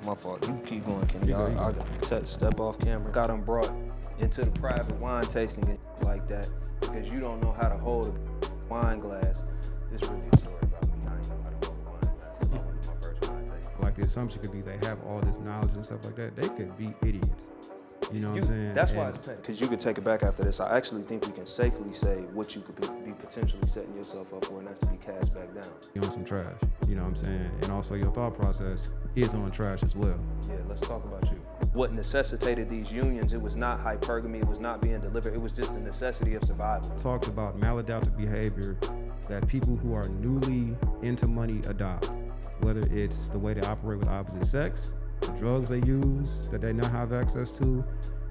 My fault. You keep going, Kenny. I got step off camera. Got him brought into the private wine tasting and like that because you don't know how to hold a wine glass. This really a story about me. I ain't know how to hold a wine glass till I went to my first wine tasting. Like the assumption could be they have all this knowledge and stuff like that. They could be idiots. You know what I'm saying? That's why it's petty. Because you could take it back after this. I actually think we can safely say what you could be potentially setting yourself up for, and that's to be cast back down. You're on some trash. You know what I'm saying? And also your thought process is on trash as well. Yeah, let's talk about you. What necessitated these unions, it was not hypergamy, it was not being delivered, it was just the necessity of survival. Talked about maladaptive behavior that people who are newly into money adopt, whether it's the way they operate with opposite sex, the drugs they use that they now have access to,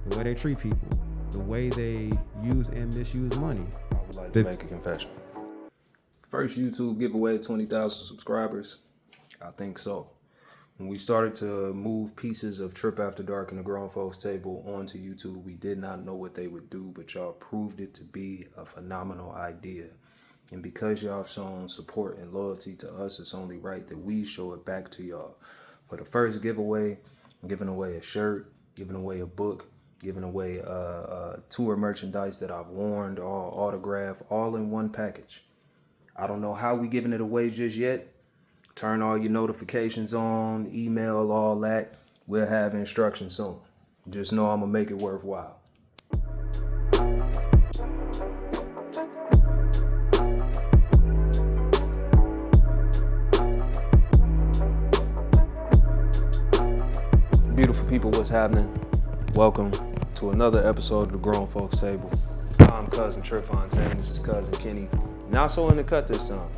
the way they treat people, the way they use and misuse money. I would like to make a confession. First YouTube giveaway, 20,000 subscribers. I think so. When we started to move pieces of Trip After Dark and the Grown Folks Table onto YouTube, we did not know what they would do, but y'all proved it to be a phenomenal idea. And because y'all have shown support and loyalty to us, it's only right that we show it back to y'all. For the first giveaway, I'm giving away a shirt, giving away a book, giving away tour merchandise that I've worn, all autographed, all in one package. I don't know how we giving it away just yet. Turn all your notifications on, email, all that. We'll have instructions soon. Just know I'm gonna make it worthwhile. Beautiful people, what's happening? Welcome to another episode of the Grown Folks Table. I'm Cousin Trip Fontaine. This is Cousin Kenny. Not so in the cut this time.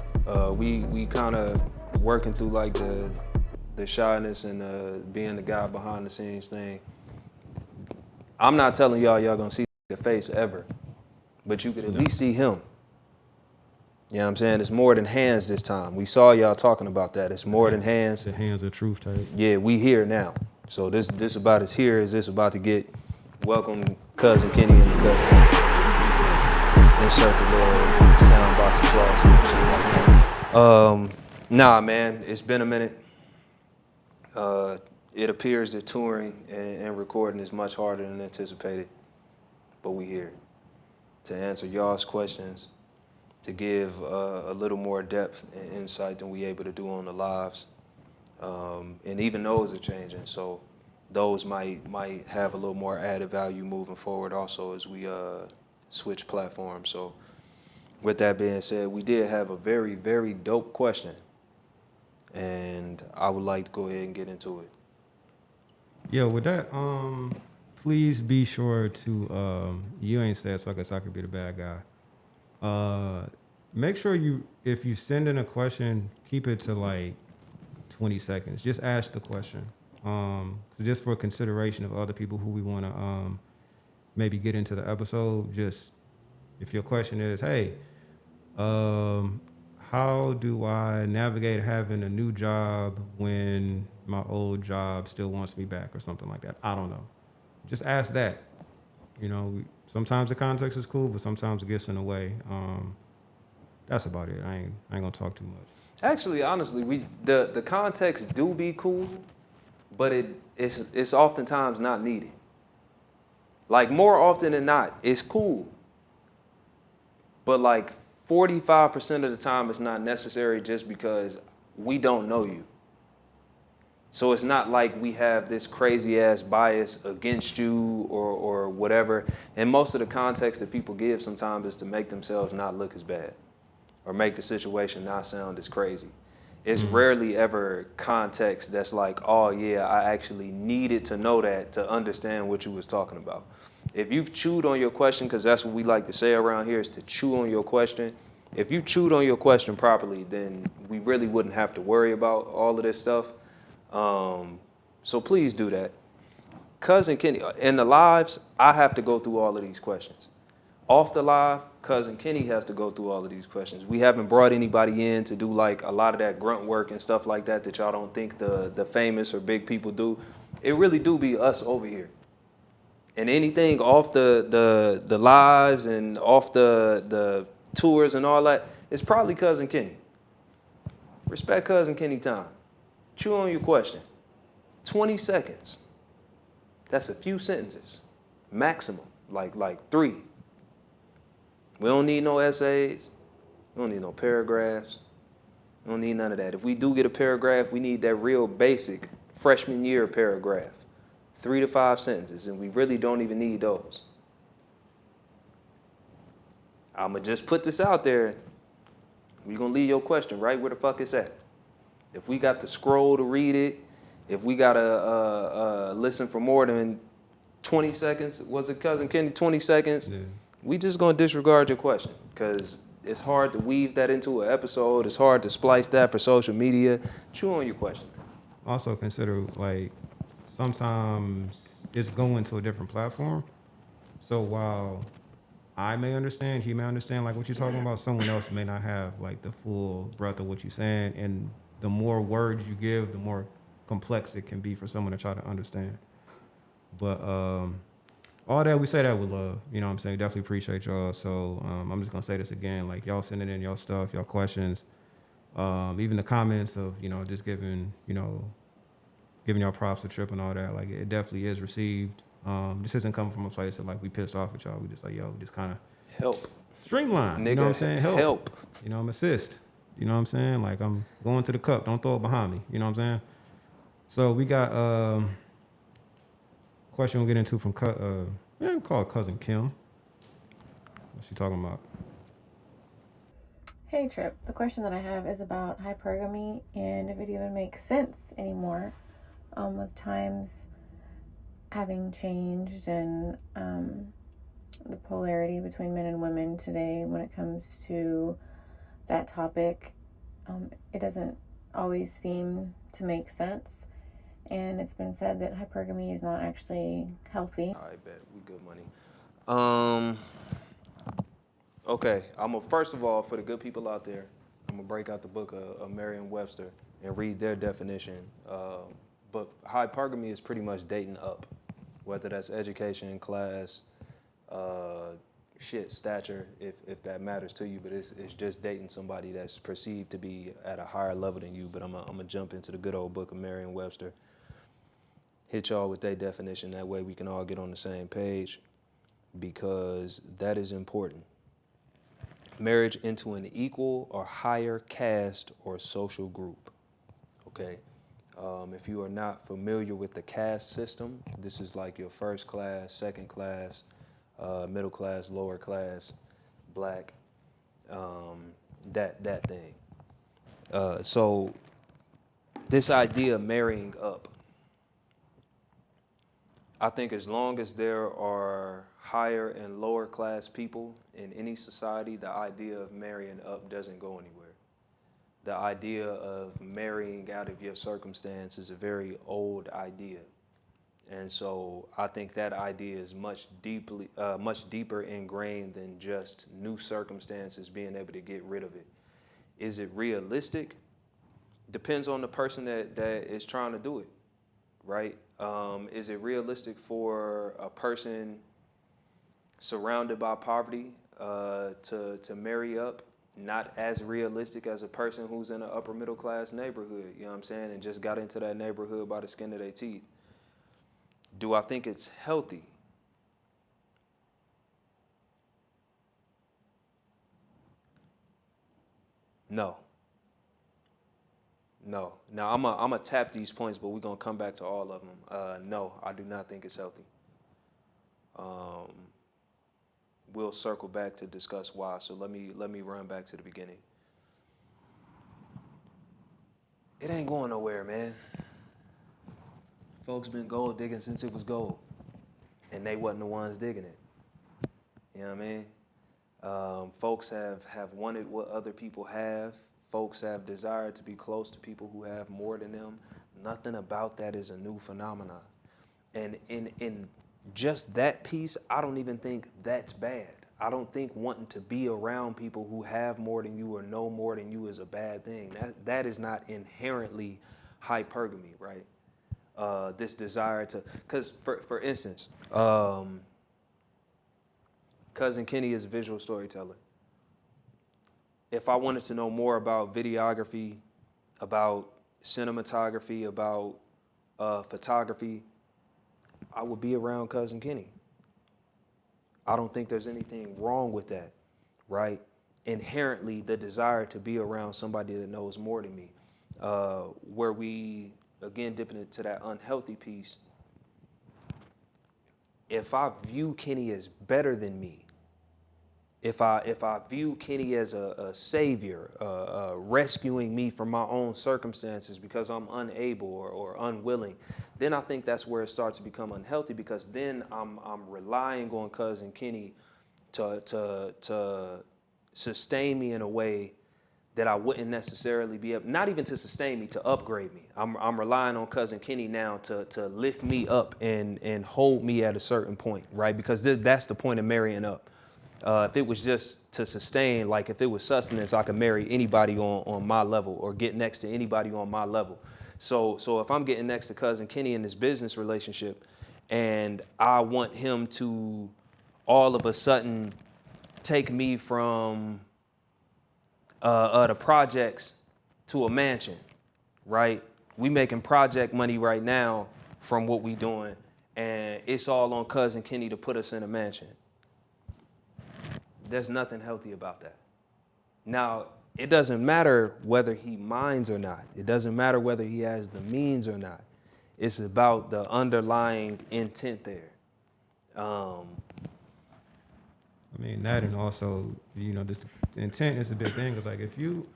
We kind of working through like the shyness and being the guy behind the scenes thing. I'm not telling y'all gonna see the face ever, but you could at least see him. You know what I'm saying? It's more than hands this time. We saw y'all talking about that. It's more than hands. The hands of truth type. Yeah, we here now. So this about as here as this about to get. Welcome Cousin Kenny in the cut. Insert the little sound box applause and shit like that. Nah, man, it's been a minute. It appears that touring and recording is much harder than anticipated, but we here to answer y'all's questions, to give a little more depth and insight than we able to do on the lives. And even those are changing, so those might have a little more added value moving forward also as we switch platforms. So with that being said, we did have a very, very dope question, and I would like to go ahead and get into it. Yeah, with that, please be sure to, you ain't said so I guess I could be the bad guy. Make sure if you send in a question, keep it to like 20 seconds. Just ask the question. Just for consideration of other people who we want to maybe get into the episode. Just if your question is, hey, how do I navigate having a new job when my old job still wants me back or something like that? I don't know. Just ask that. You know, sometimes the context is cool, but sometimes it gets in the way. That's about it. I ain't gonna talk too much. Actually, honestly, the context do be cool, but it's oftentimes not needed. Like more often than not, it's cool. But like 45% of the time it's not necessary just because we don't know you. So it's not like we have this crazy ass bias against you or whatever. And most of the context that people give sometimes is to make themselves not look as bad or make the situation not sound as crazy. It's rarely ever context that's like, oh yeah, I actually needed to know that to understand what you was talking about. If you've chewed on your question, because that's what we like to say around here is to chew on your question. If you chewed on your question properly, then we really wouldn't have to worry about all of this stuff. So please do that. Cousin Kenny, in the lives, I have to go through all of these questions. Off the live, Cousin Kenny has to go through all of these questions. We haven't brought anybody in to do like a lot of that grunt work and stuff like that y'all don't think the famous or big people do. It really do be us over here. And anything off the lives and off the tours and all that, it's probably Cousin Kenny. Respect Cousin Kenny time. Chew on your question. 20 seconds. That's a few sentences, maximum, like 3. We don't need no essays. We don't need no paragraphs. We don't need none of that. If we do get a paragraph, we need that real basic freshman year paragraph, 3 to 5 sentences, and we really don't even need those. I'ma just put this out there. We're gonna leave your question right where the fuck it's at. If we got to scroll to read it, if we gotta listen for more than 20 seconds, was it Cousin Kenny, 20 seconds? Yeah. We just gonna disregard your question because it's hard to weave that into an episode. It's hard to splice that for social media. Chew on your question. Also consider, like, sometimes it's going to a different platform. So while I may understand, he may understand, like, what you're talking about, someone else may not have, like, the full breadth of what you're saying. And the more words you give, the more complex it can be for someone to try to understand. But all that, we say that with love. You know what I'm saying? Definitely appreciate y'all. So I'm just going to say this again. Like, y'all sending in y'all stuff, y'all questions, even the comments of, you know, just giving y'all props to Trip and all that. Like, it definitely is received. This isn't coming from a place of, like, we pissed off at y'all. We just like, yo, just kind of help. Streamline. Nigga, you know what I'm saying? Help. You know, I'm assist. You know what I'm saying? Like, I'm going to the cup. Don't throw it behind me. You know what I'm saying? So we got question we'll get into from we'll call it Cousin Kim. What's she talking about? Hey Trip, the question that I have is about hypergamy and if it even makes sense anymore, with times having changed and the polarity between men and women today when it comes to that topic. It doesn't always seem to make sense, and it's been said that hypergamy is not actually healthy. I bet we good money. Okay, first of all, for the good people out there, I'm gonna break out the book of Merriam-Webster and read their definition. But hypergamy is pretty much dating up, whether that's education, class, stature, if that matters to you. But it's just dating somebody that's perceived to be at a higher level than you. But I'm gonna jump into the good old book of Merriam-Webster. Hit y'all with their definition. That way we can all get on the same page, because that is important. Marriage into an equal or higher caste or social group. Okay. If you are not familiar with the caste system, this is like your first class, second class, middle class, lower class, black, that thing. So this idea of marrying up, I think as long as there are higher and lower class people in any society, the idea of marrying up doesn't go anywhere. The idea of marrying out of your circumstance is a very old idea. And so I think that idea is much deeper ingrained than just new circumstances being able to get rid of it. Is it realistic? Depends on the person that is trying to do it, right? Is it realistic for a person surrounded by poverty to marry up? Not as realistic as a person who's in an upper middle class neighborhood, you know what I'm saying, and just got into that neighborhood by the skin of their teeth. Do I think it's healthy? No. Now I'm gonna tap these points, but we're gonna come back to all of them. No, I do not think it's healthy. We'll circle back to discuss why. So let me run back to the beginning. It ain't going nowhere, man. Folks been gold digging since it was gold, and they wasn't the ones digging it. You know what I mean? Folks have wanted what other people have. Folks have desired to be close to people who have more than them. Nothing about that is a new phenomenon. And in just that piece, I don't even think that's bad. I don't think wanting to be around people who have more than you or know more than you is a bad thing. That is not inherently hypergamy, right? This desire to, because for instance, Cousin Kenny is a visual storyteller. If I wanted to know more about videography, about cinematography, about photography, I would be around Cousin Kenny. I don't think there's anything wrong with that, right? Inherently, the desire to be around somebody that knows more than me. Where we, again, dipping into that unhealthy piece, if I view Kenny as better than me, if I view Kenny as a savior, rescuing me from my own circumstances because I'm unable or unwilling, then I think that's where it starts to become unhealthy, because then I'm relying on Cousin Kenny to sustain me in a way that I wouldn't necessarily be able, not even to sustain me, to upgrade me. I'm relying on Cousin Kenny now to lift me up and hold me at a certain point, right? Because that's the point of marrying up. If it was just to sustain, like if it was sustenance, I could marry anybody on my level or get next to anybody on my level. So if I'm getting next to Cousin Kenny in this business relationship and I want him to all of a sudden take me from the projects to a mansion, right? We making project money right now from what we doing, and it's all on Cousin Kenny to put us in a mansion. There's nothing healthy about that. Now, it doesn't matter whether he minds or not. It doesn't matter whether he has the means or not. It's about the underlying intent there. I mean, that, and also, just the intent is a big thing. It's like, if you,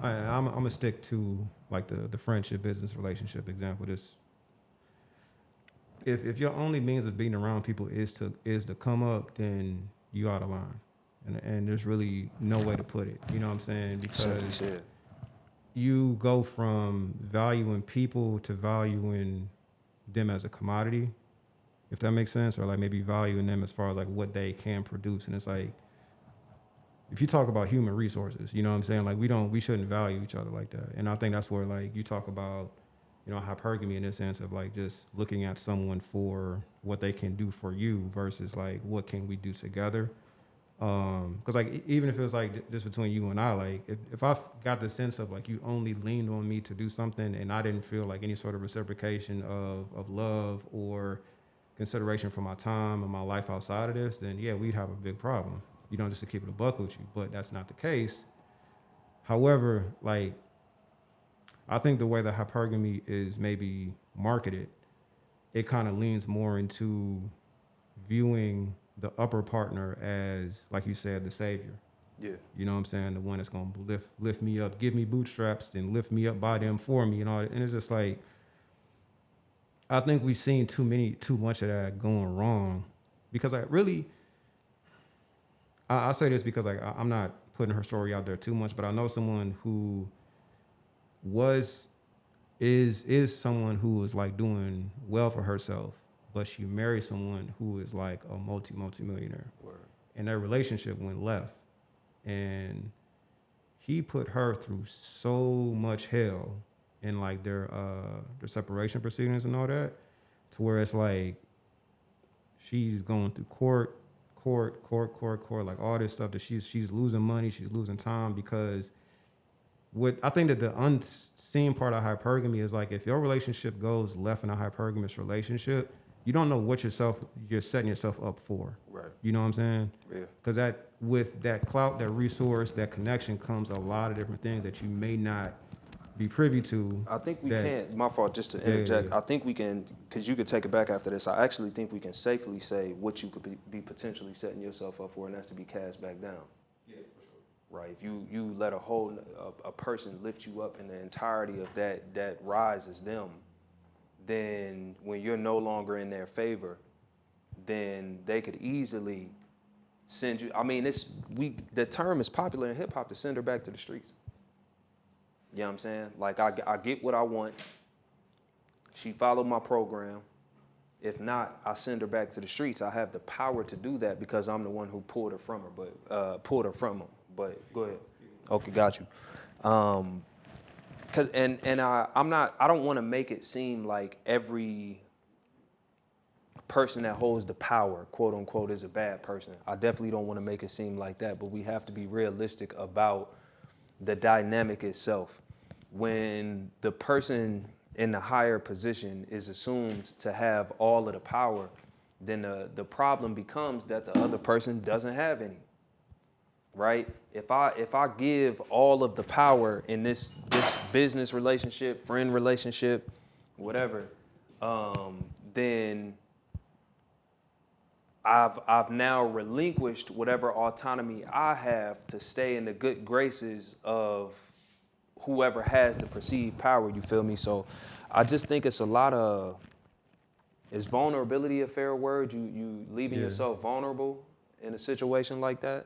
I'm gonna stick to like the friendship, business relationship example. This, if your only means of being around people is to come up, then you out of line, and there's really no way to put it. You know what I'm saying? Because you go from valuing people to valuing them as a commodity, if that makes sense, or like maybe valuing them as far as like what they can produce. And it's like, if you talk about human resources, you know what I'm saying? Like we shouldn't value each other like that. And I think that's where like you talk about, hypergamy in the sense of like just looking at someone for what they can do for you versus like what can we do together. Because like even if it was like just between you and I, like if I got the sense of like you only leaned on me to do something and I didn't feel like any sort of reciprocation of love or consideration for my time and my life outside of this, then yeah, we'd have a big problem. Just to keep it a buck with you, but that's not the case. However, like I think the way that hypergamy is maybe marketed, it kind of leans more into viewing the upper partner as, like you said, the savior. Yeah. You know what I'm saying? The one that's gonna lift me up, give me bootstraps, then lift me up by them for me and all that. And it's just like, I think we've seen too much of that going wrong, because I really, I say this because like I'm not putting her story out there too much, but I know someone who is someone who is like doing well for herself, but she married someone who is like a multi-millionaire. Word. And their relationship went left, and he put her through so much hell in like their separation proceedings and all that, to where it's like she's going through court, like all this stuff that she's losing money, she's losing time, because what I think that the unseen part of hypergamy is like, if your relationship goes left in a hypergamous relationship, you don't know what you're setting yourself up for. Right. You know what I'm saying? Yeah. Because with that clout, that resource, that connection comes a lot of different things that you may not be privy to. I think we can, my fault, just to interject, yeah. I think we can, because you could take it back after this, I actually think we can safely say what you could be potentially setting yourself up for, and that's to be cast back down. Yeah, for sure. Right, if you let a person lift you up in the entirety of that rise as them, then when you're no longer in their favor, then they could easily send you, I mean, the term is popular in hip hop to send her back to the streets. You know what I'm saying? Like, I get what I want. She followed my program. If not, I send her back to the streets. I have the power to do that because I'm the one who pulled her from him. But go ahead. Okay, got you. I don't want to make it seem like every person that holds the power, quote unquote, is a bad person. I definitely don't want to make it seem like that, but we have to be realistic about the dynamic itself. When the person in the higher position is assumed to have all of the power, then the problem becomes that the other person doesn't have any. Right? If I give all of the power in this business relationship, friend relationship, whatever, then I've now relinquished whatever autonomy I have to stay in the good graces of whoever has the perceived power. You feel me? So I just think it's a lot of, is vulnerability a fair word? You leaving yourself vulnerable in a situation like that?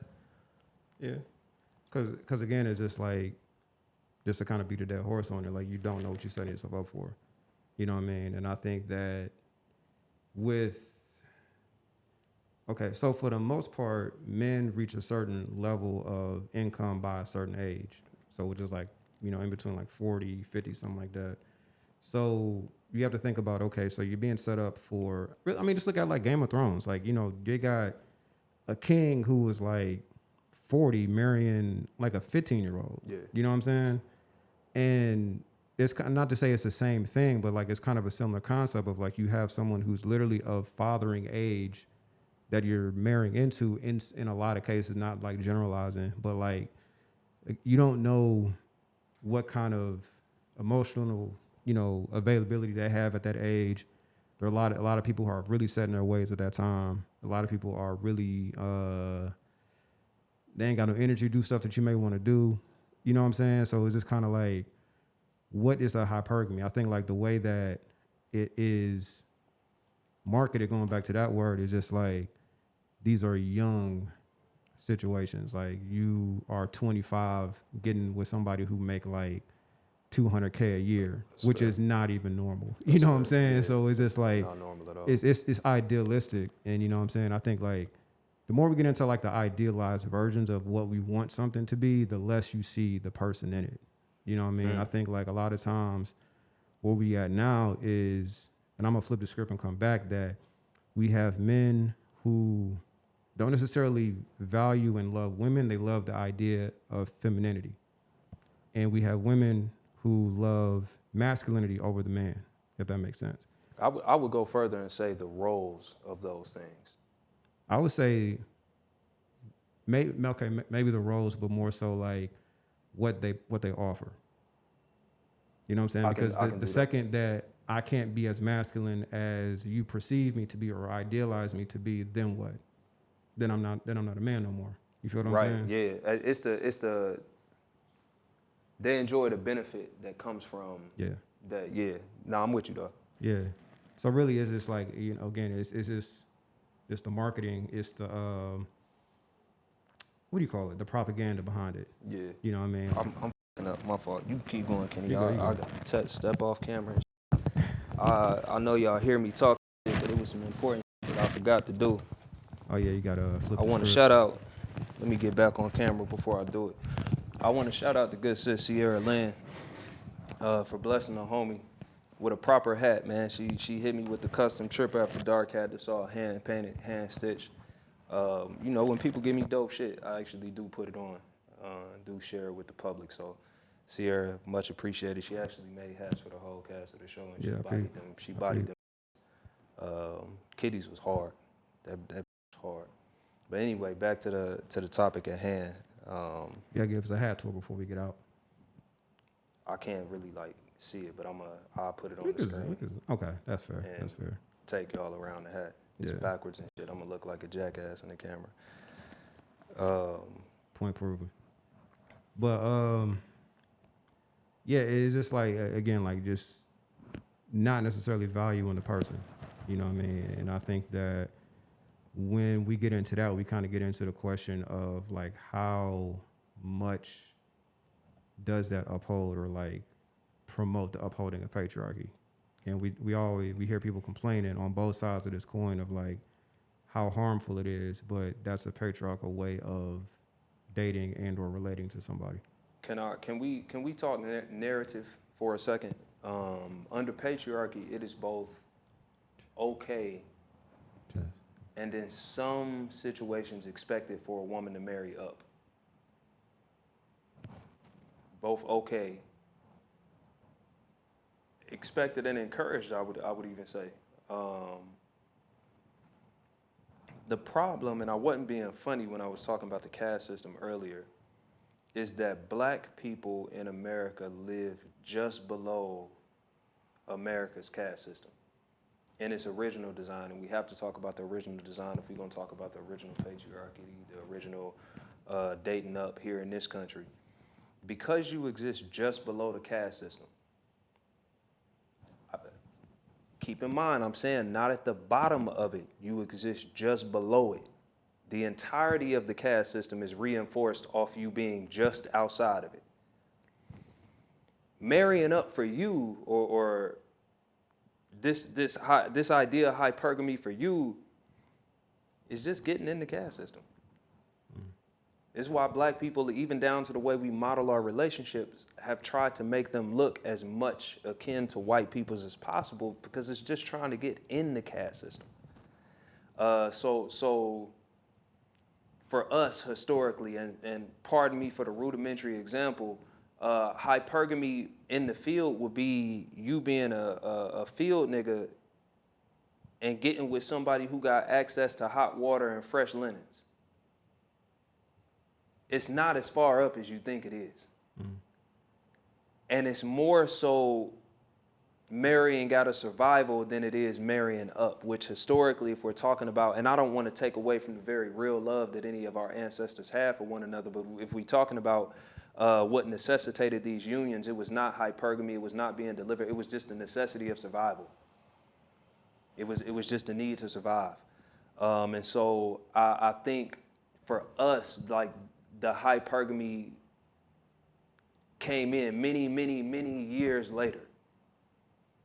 Yeah, because again, it's just like, just to kind of beat a dead horse on it, like you don't know what you're setting yourself up for. You know what I mean? And I think that okay, so for the most part, men reach a certain level of income by a certain age. So which is like, in between like 40, 50, something like that. So you have to think about, okay, so you're being set up for, just look at like Game of Thrones. Like, they got a king who was like 40 marrying like a 15-year-old. Yeah. You know what I'm saying? And it's not to say it's the same thing, but like it's kind of a similar concept of like you have someone who's literally of fathering age that you're marrying into in a lot of cases, not like generalizing, but like you don't know what kind of emotional, availability they have at that age. There are a lot of people who are really set in their ways at that time. A lot of people are really they ain't got no energy to do stuff that you may want to do. You know what I'm saying? So it's just kind of like, what is a hypergamy? I think like the way that it is marketed, going back to that word, is just like, these are young situations. Like you are 25 getting with somebody who make like $200K a year, which is not even normal. You know what I'm saying? Yeah. So it's just like, not normal at all. It's idealistic. And you know what I'm saying? I think like the more we get into like the idealized versions of what we want something to be, the less you see the person in it. You know what I mean? I think like a lot of times where we at now is, and I'm gonna flip the script and come back, that we have men who don't necessarily value and love women. They love the idea of femininity. And we have women who love masculinity over the man, if that makes sense. I would go further and say the roles of those things. I would say maybe the roles, but more so like what they offer. You know what I'm saying? Because the second that I can't be as masculine as you perceive me to be or idealize me to be, then what? Then I'm not a man no more. You feel what I'm saying? Yeah. It's the they enjoy the benefit that comes from that. Yeah. No, I'm with you though. Yeah. So really it's just like, again, it's just the marketing, it's the what do you call it? The propaganda behind it. Yeah. You know what I mean? I'm f***ing up. My fault. You keep going, Kenny. You go. I got to step off camera. I know y'all hear me talk, but it was some important that I forgot to do. Oh yeah, you gotta flip. I want to shout out. Let me get back on camera before I do it. I want to shout out the good sis Sierra Lynn for blessing the homie with a proper hat, man. She hit me with the custom Trip After Dark hat that's all hand painted, hand stitched. When people give me dope shit, I actually do put it on, do share it with the public. So Sierra, much appreciated. She actually made hats for the whole cast of the show, and she bodied them. Kitties was hard. That was hard. But anyway, back to the topic at hand. Give us a hat tour before we get out. I can't really see it, but I'll put it on the screen. Okay, that's fair. That's fair. Take y'all around the hat. It's backwards and shit. I'm gonna look like a jackass in the camera. Point proven. But it's just like, again, like just not necessarily valuing the person. You know what I mean? And I think that when we get into that, we kind of get into the question of like how much does that uphold or like promote the upholding of patriarchy. And we hear people complaining on both sides of this coin of like how harmful it is, but that's a patriarchal way of dating and or relating to somebody. Can we talk narrative for a second? Under patriarchy, it is both okay and in some situations expected for a woman to marry up. Both okay expected and encouraged, I would even say. The problem, and I wasn't being funny when I was talking about the caste system earlier, is that black people in America live just below America's caste system in its original design. And we have to talk about the original design if we're going to talk about the original patriarchy, the original dating up here in this country. Because you exist just below the caste system, keep in mind, I'm saying not at the bottom of it, you exist just below it. The entirety of the caste system is reinforced off you being just outside of it. Marrying up for you, or this idea of hypergamy for you, is just getting in the caste system. It's why black people, even down to the way we model our relationships, have tried to make them look as much akin to white people's as possible, because it's just trying to get in the caste system. So for us historically, and pardon me for the rudimentary example, hypergamy in the field would be you being a field nigga and getting with somebody who got access to hot water and fresh linens. It's not as far up as you think it is. And it's more so marrying out of survival than it is marrying up, which historically, if we're talking about, and I don't want to take away from the very real love that any of our ancestors have for one another, but if we're talking about what necessitated these unions, it was not hypergamy, it was not being delivered, it was just the necessity of survival. It was just a need to survive. And so I think for us, like, the hypergamy came in many years later.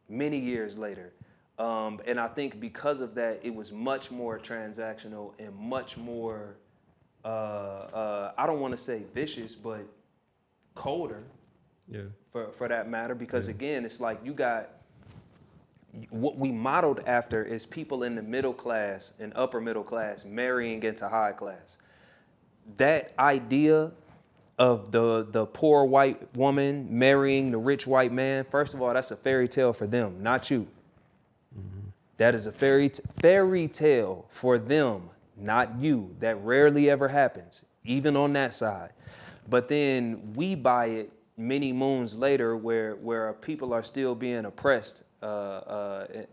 Many years later. And I think because of that, it was much more transactional and much more, I don't want to say vicious, but colder, for that matter. Because again, it's like you got, what we modeled after is people in the middle class and upper middle class marrying into high class. That idea of the poor white woman marrying the rich white man, first of all, that's a fairy tale for them, not you. That is a fairy tale for them, not you. That rarely ever happens, even on that side. But then we buy it many moons later where people are still being oppressed. It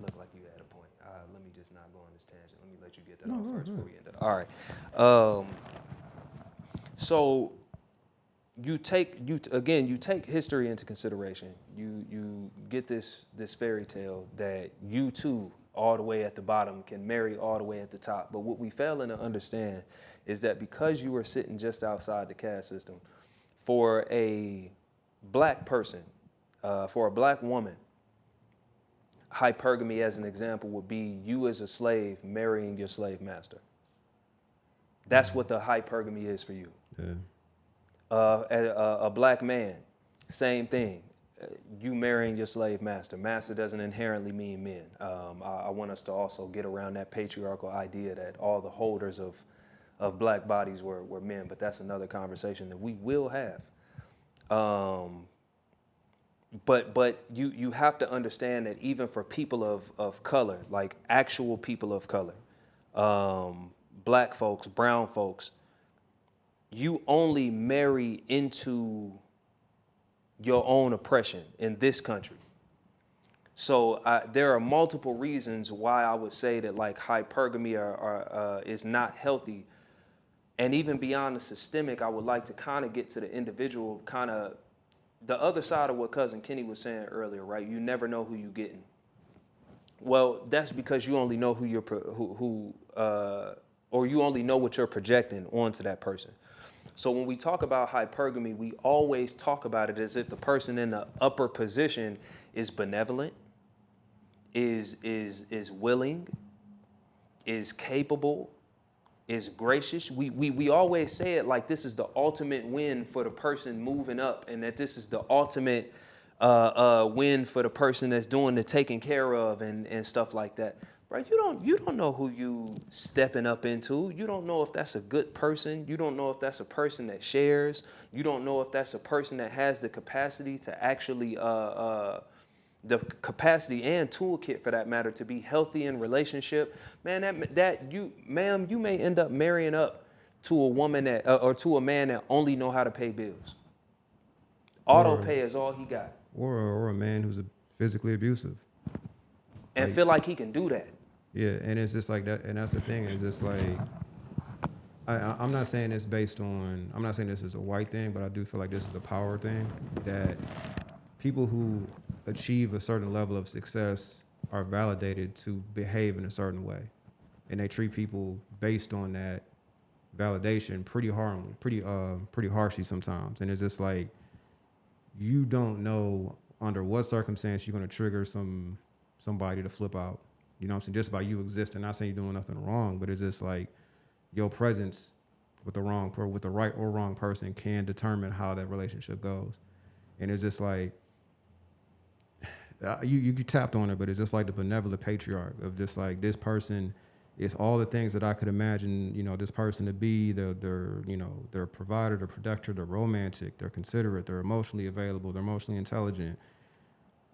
looked like you had a point. Let me just not go on this tangent. Let me let you get that off first before we end up. All right. So you take history into consideration. You get this fairy tale that you too, all the way at the bottom, can marry all the way at the top. But what we fail to understand is that because you are sitting just outside the caste system, for a black person, for a black woman, hypergamy, as an example, would be you as a slave marrying your slave master. That's what the hypergamy is for you. A black man, same thing. You marrying your slave master. Master doesn't inherently mean men. I want us to also get around that patriarchal idea that all the holders of black bodies were men, but that's another conversation that we will have. But you have to understand that even for people of color, like actual people of color, black folks, brown folks, you only marry into your own oppression in this country. So there are multiple reasons why I would say that like hypergamy is not healthy. And even beyond the systemic, I would like to kind of get to the individual, kind of the other side of what Cousin Kenny was saying earlier, right? You never know who you're getting. Well, that's because you only know or you only know what you're projecting onto that person. So when we talk about hypergamy, we always talk about it as if the person in the upper position is benevolent, is willing, is capable, is gracious. We always say it like this is the ultimate win for the person moving up, and that this is the ultimate win for the person that's doing the taking care of and stuff like that. bro, you don't know who you stepping up into. You don't know if that's a good person. You don't know if that's a person that shares. You don't know if that's a person that has the capacity to actually the capacity and toolkit for that matter to be healthy in relationship. Man, ma'am, you may end up marrying up to a woman that or to a man that only know how to pay bills. Auto Or pay is all he got, or a man who's physically abusive. and Like, feel like he can do that. yeah, and it's just like that, and that's the thing. It's just like I'm not saying it's based on. I'm not saying this is a white thing, but I do feel like this is a power thing. That people who achieve a certain level of success are validated to behave in a certain way, and they treat people based on that validation pretty harshly sometimes. And it's just like you don't know under what circumstance you're going to trigger somebody to flip out. You know what I'm saying? Just by you existing, not saying you're doing nothing wrong, but it's just like your presence with the right or wrong person can determine how that relationship goes. And it's just like you tapped on it, but it's just like the benevolent patriarch of just like this person is all the things that I could imagine, you know, this person to be. They're provider, they're protector, they're romantic, they're considerate, they're emotionally available, they're emotionally intelligent.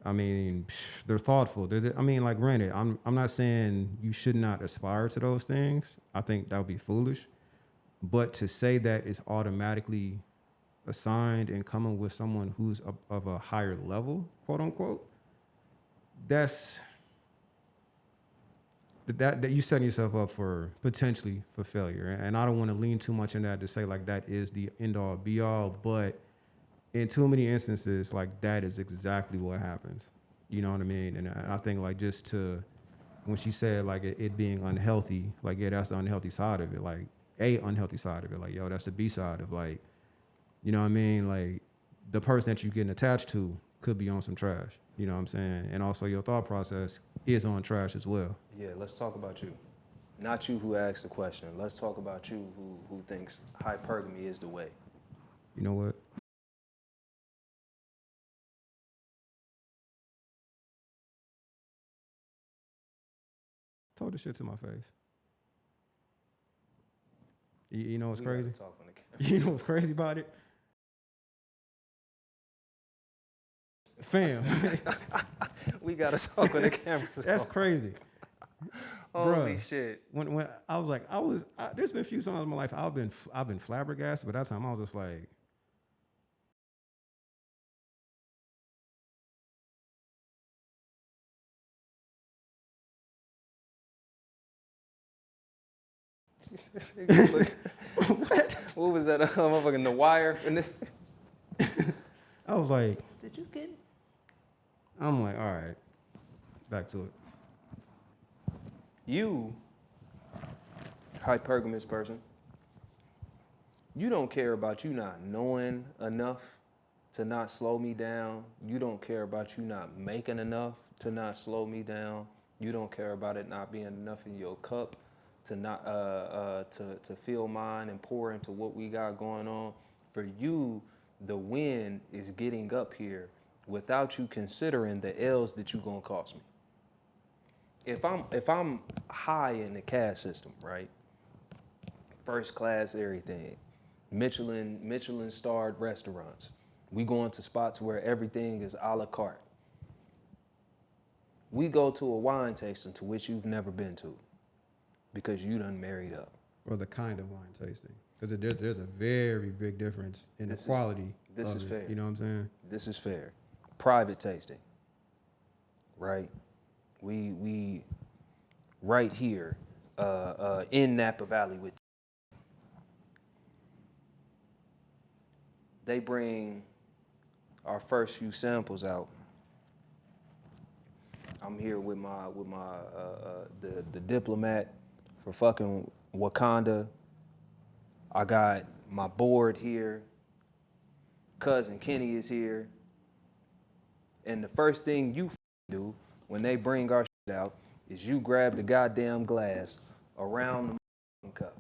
I mean, they're thoughtful. Like, granted, I'm not saying you should not aspire to those things. I think that would be foolish. But to say that it's automatically assigned and coming with someone who's of a higher level, quote unquote, that you setting yourself up for potentially for failure. And I don't want to lean too much in that to say like that is the end all be all, but in too many instances, like that is exactly what happens. You know what I mean? And I think like just to, when she said like it being unhealthy, like, yeah, that's the unhealthy side of it. Like a unhealthy side of it. Like, yo, that's the B side of like, you know what I mean? Like the person that you're getting attached to could be on some trash. You know what I'm saying? And also your thought process is on trash as well. Yeah, let's talk about you. Not you who asked the question. Let's talk about you who thinks hypergamy is the way. You know what? Told the shit to my face. You know what's We gotta crazy? talk on the camera. You know what's crazy about it? Fam. We gotta talk on the camera. That's crazy. Holy Bruh, shit. When I was like, there's been a few times in my life I've been flabbergasted, but that time I was just like, What was that? Motherfucking The Wire? And this. I was like, Did you get it? I'm like, all right, back to it. You, hypergamous person, you don't care about you not knowing enough to not slow me down. You don't care about you not making enough to not slow me down. You don't care about it not being enough in your cup to not to fill mine and pour into what we got going on. For you, the win is getting up here without you considering the L's that you gonna cost me. If I'm high in the caste system, right? First class everything. Michelin starred restaurants. We going to spots where everything is a la carte. We go to a wine tasting to which you've never been to because you done married up. Or the kind of wine tasting, because there's a very big difference in the This is- quality. this is of it, fair. You know what I'm saying? This is fair. Private tasting, right? We right here in Napa Valley with. They bring our first few samples out. I'm here with my the diplomat for fucking Wakanda. I got my board here. Cousin Kenny is here. And the first thing you do when they bring our shit out is you grab the goddamn glass around the cup.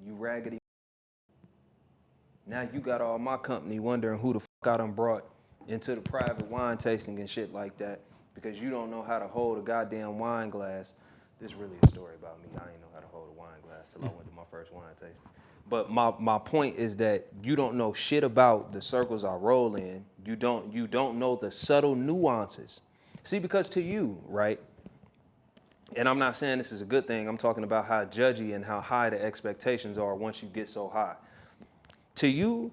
You raggedy. Now you got all my company wondering who the fuck I done brought into the private wine tasting and shit like that. because you don't know how to hold a goddamn wine glass. This is really a story about me. I ain't know how to hold a wine glass till I went to my first wine tasting. But my point is that you don't know shit about the circles I roll in. You don't know the subtle nuances. See, because to you, right? And I'm not saying this is a good thing. I'm talking about how judgy and how high the expectations are once you get so high. To you,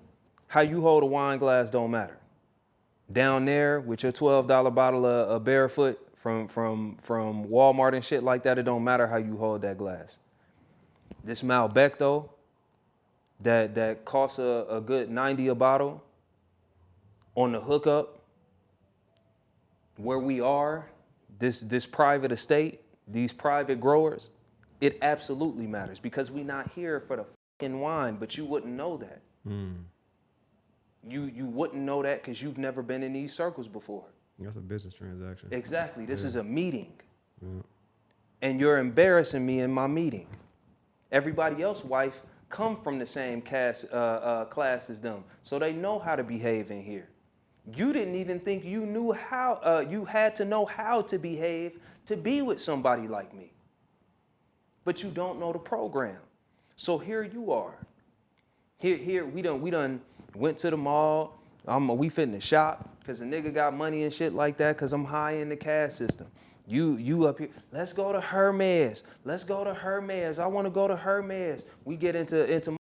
how you hold a wine glass don't matter. Down there with your $12 bottle of Barefoot from Walmart and shit like that, it don't matter how you hold that glass. This Malbec though, that costs a good 90 a bottle on the hookup where we are, this private estate, these private growers, it absolutely matters because we not here for the fucking wine, but you wouldn't know that. You wouldn't know that because you've never been in these circles before. That's a business transaction. Exactly. This is a meeting. And you're embarrassing me in my meeting. Everybody else's wife come from the same class as them, so they know how to behave in here. You didn't even think you knew how, you had to know how to behave to be with somebody like me. But you don't know the program. So here you are. Here we done went to the mall. We finna shop because the nigga got money and shit like that because I'm high in the cash system. You up here, let's go to Hermes. Let's go to Hermes. I want to go to Hermes. We get into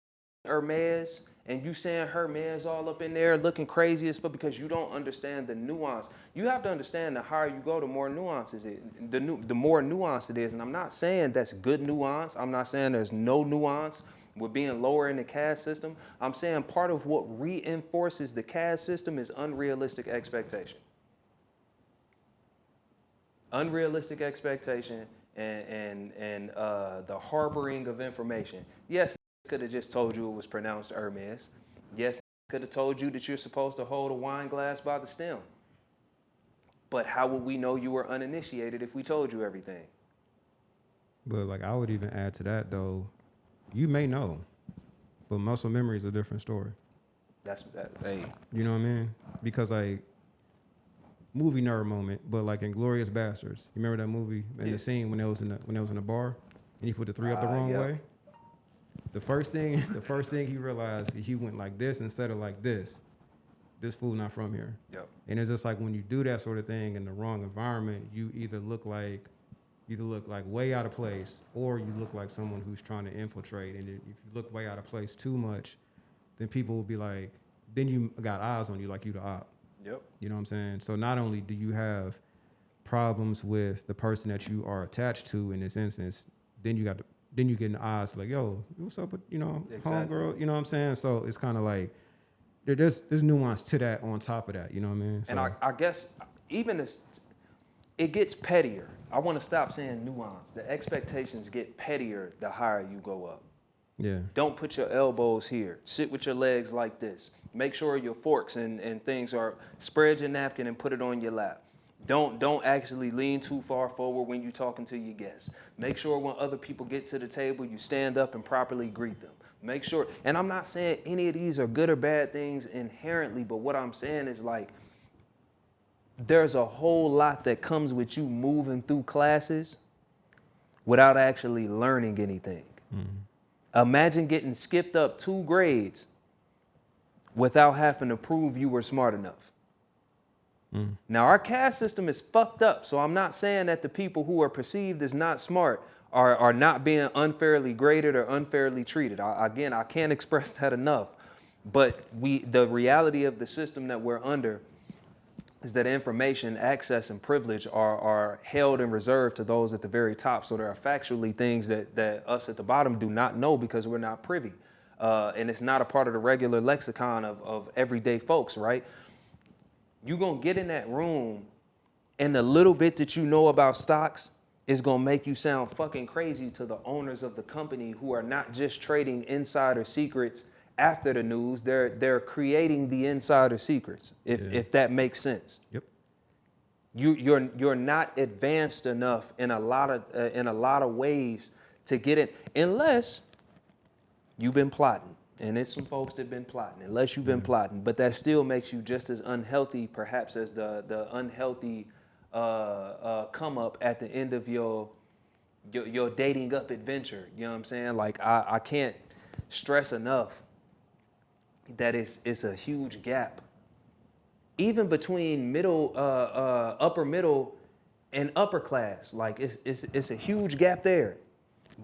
Hermes and you saying Hermes all up in there looking crazy as fuck because you don't understand the nuance. You have to understand the higher you go, the more nuances the more nuance it is. And I'm not saying that's good nuance. I'm not saying there's no nuance with being lower in the caste system. I'm saying part of what reinforces the caste system is unrealistic expectation. Unrealistic expectation and the harboring of information. Yes, could have just told you it was pronounced Hermes. Yes, could have told you that you're supposed to hold a wine glass by the stem. But how would we know you were uninitiated if we told you everything? But like I would even add to that though, you may know, but muscle memory is a different story. That's that. Hey, you know what I mean? Because like movie nerd moment, but like in Glorious Bastards, you remember that movie and the scene when it was in the bar and he put the three up the wrong way. The first thing he realized, he went like this instead of like this. This fool not from here. Yep. And it's just like when you do that sort of thing in the wrong environment, you either look like way out of place or you look like someone who's trying to infiltrate. And if you look way out of place too much, then people will be like, then you got eyes on you like you the op. Yep. You know what I'm saying? So not only do you have problems with the person that you are attached to in this instance, then you get in the eyes like, yo, what's up with, homegirl? You know what I'm saying? So it's kind of like, there's nuance to that on top of that. You know what I mean? So, and I guess even this, it gets pettier. I want to stop saying nuance. The expectations get pettier the higher you go up. Yeah. Don't put your elbows here. Sit with your legs like this. Make sure your forks and things are, spread your napkin and put it on your lap. Don't actually lean too far forward when you're talking to your guests. Make sure when other people get to the table, you stand up and properly greet them. Make sure, and I'm not saying any of these are good or bad things inherently, but what I'm saying is like, there's a whole lot that comes with you moving through classes without actually learning anything. Mm-hmm. Imagine getting skipped up 2 grades without having to prove you were smart enough. Now, our caste system is fucked up, so I'm not saying that the people who are perceived as not smart are not being unfairly graded or unfairly treated. Again, I can't express that enough. But the reality of the system that we're under is that information, access, and privilege are held and reserved to those at the very top. So there are factually things that us at the bottom do not know because we're not privy. And it's not a part of the regular lexicon of everyday folks, right? You're going to get in that room and the little bit that you know about stocks is going to make you sound fucking crazy to the owners of the company who are not just trading insider secrets after the news. They're creating the insider secrets, if that makes sense. Yep. You're not advanced enough in a lot of ways to get it unless you've been plotting. And there's some folks that have been plotting, unless you've been plotting. But that still makes you just as unhealthy, perhaps, as the unhealthy come up at the end of your dating up adventure. You know what I'm saying? Like I can't stress enough that it's a huge gap, even between upper middle, and upper class. Like it's a huge gap there,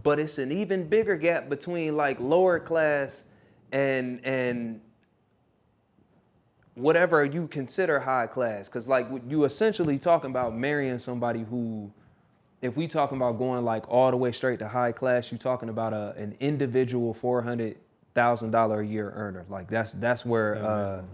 but it's an even bigger gap between like lower class and whatever you consider high class. Because like you essentially talking about marrying somebody who, if we talking about going like all the way straight to high class, you talking about an individual $400,000 a year earner. Like that's where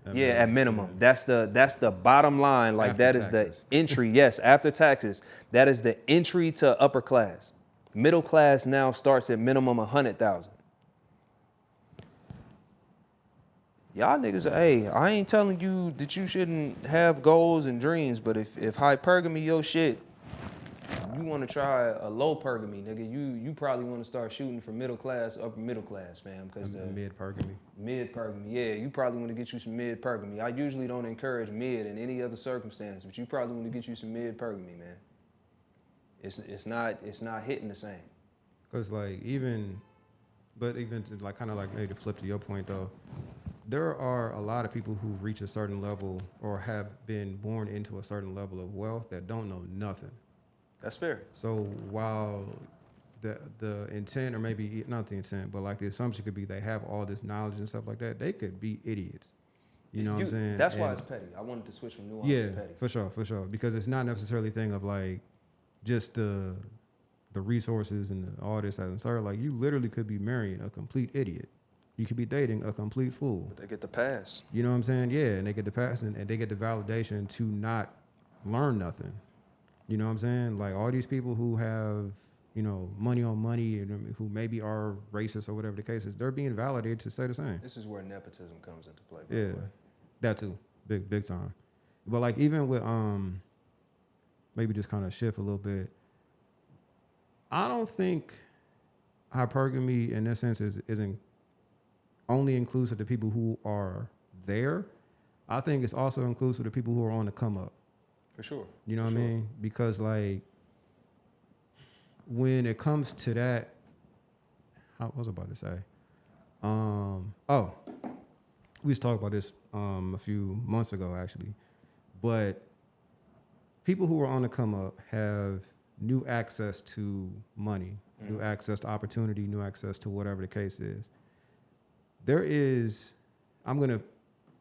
at minimum. Yeah. That's the bottom line. Like After that is taxes. the entry. Yes, after taxes, that is the entry to upper class. Middle class now starts at minimum 100,000. Y'all niggas, hey, I ain't telling you that you shouldn't have goals and dreams, but if hypergamy your shit, you want to try a low pergamy, nigga, you probably want to start shooting for middle class, upper middle class, fam, because the Mid-pergamy. mid-pergamy, yeah, you probably want to get you some mid-pergamy. I usually don't encourage mid in any other circumstance, but you probably want to get you some mid-pergamy, man. It's not hitting the same. Because like even to like kind of like maybe to flip to your point though, there are a lot of people who reach a certain level or have been born into a certain level of wealth that don't know nothing. That's fair. So while the intent, or maybe not the intent, but like the assumption could be they have all this knowledge and stuff like that, they could be idiots. You know what I'm saying? That's why it's petty. I wanted to switch from nuance to petty. For sure. Because it's not necessarily a thing of like just the resources and all this and sir. Like you literally could be marrying a complete idiot. You could be dating a complete fool. But they get the pass. You know what I'm saying? Yeah, and they get the pass and they get the validation to not learn nothing. You know what I'm saying? Like all these people who have, you know, money on money and who maybe are racist or whatever the case is, they're being validated to say the same. This is where nepotism comes into play, by Yeah, the way. that too. Big time. But like even with maybe just kind of shift a little bit, I don't think hypergamy in this sense isn't only inclusive to people who are there. I think it's also inclusive to people who are on the come up. For sure. You know what I mean? Because like when it comes to that, what was I about to say? We was talking about this a few months ago actually, but people who are on the come up have new access to money, new access to opportunity, new access to whatever the case is. There is, I'm gonna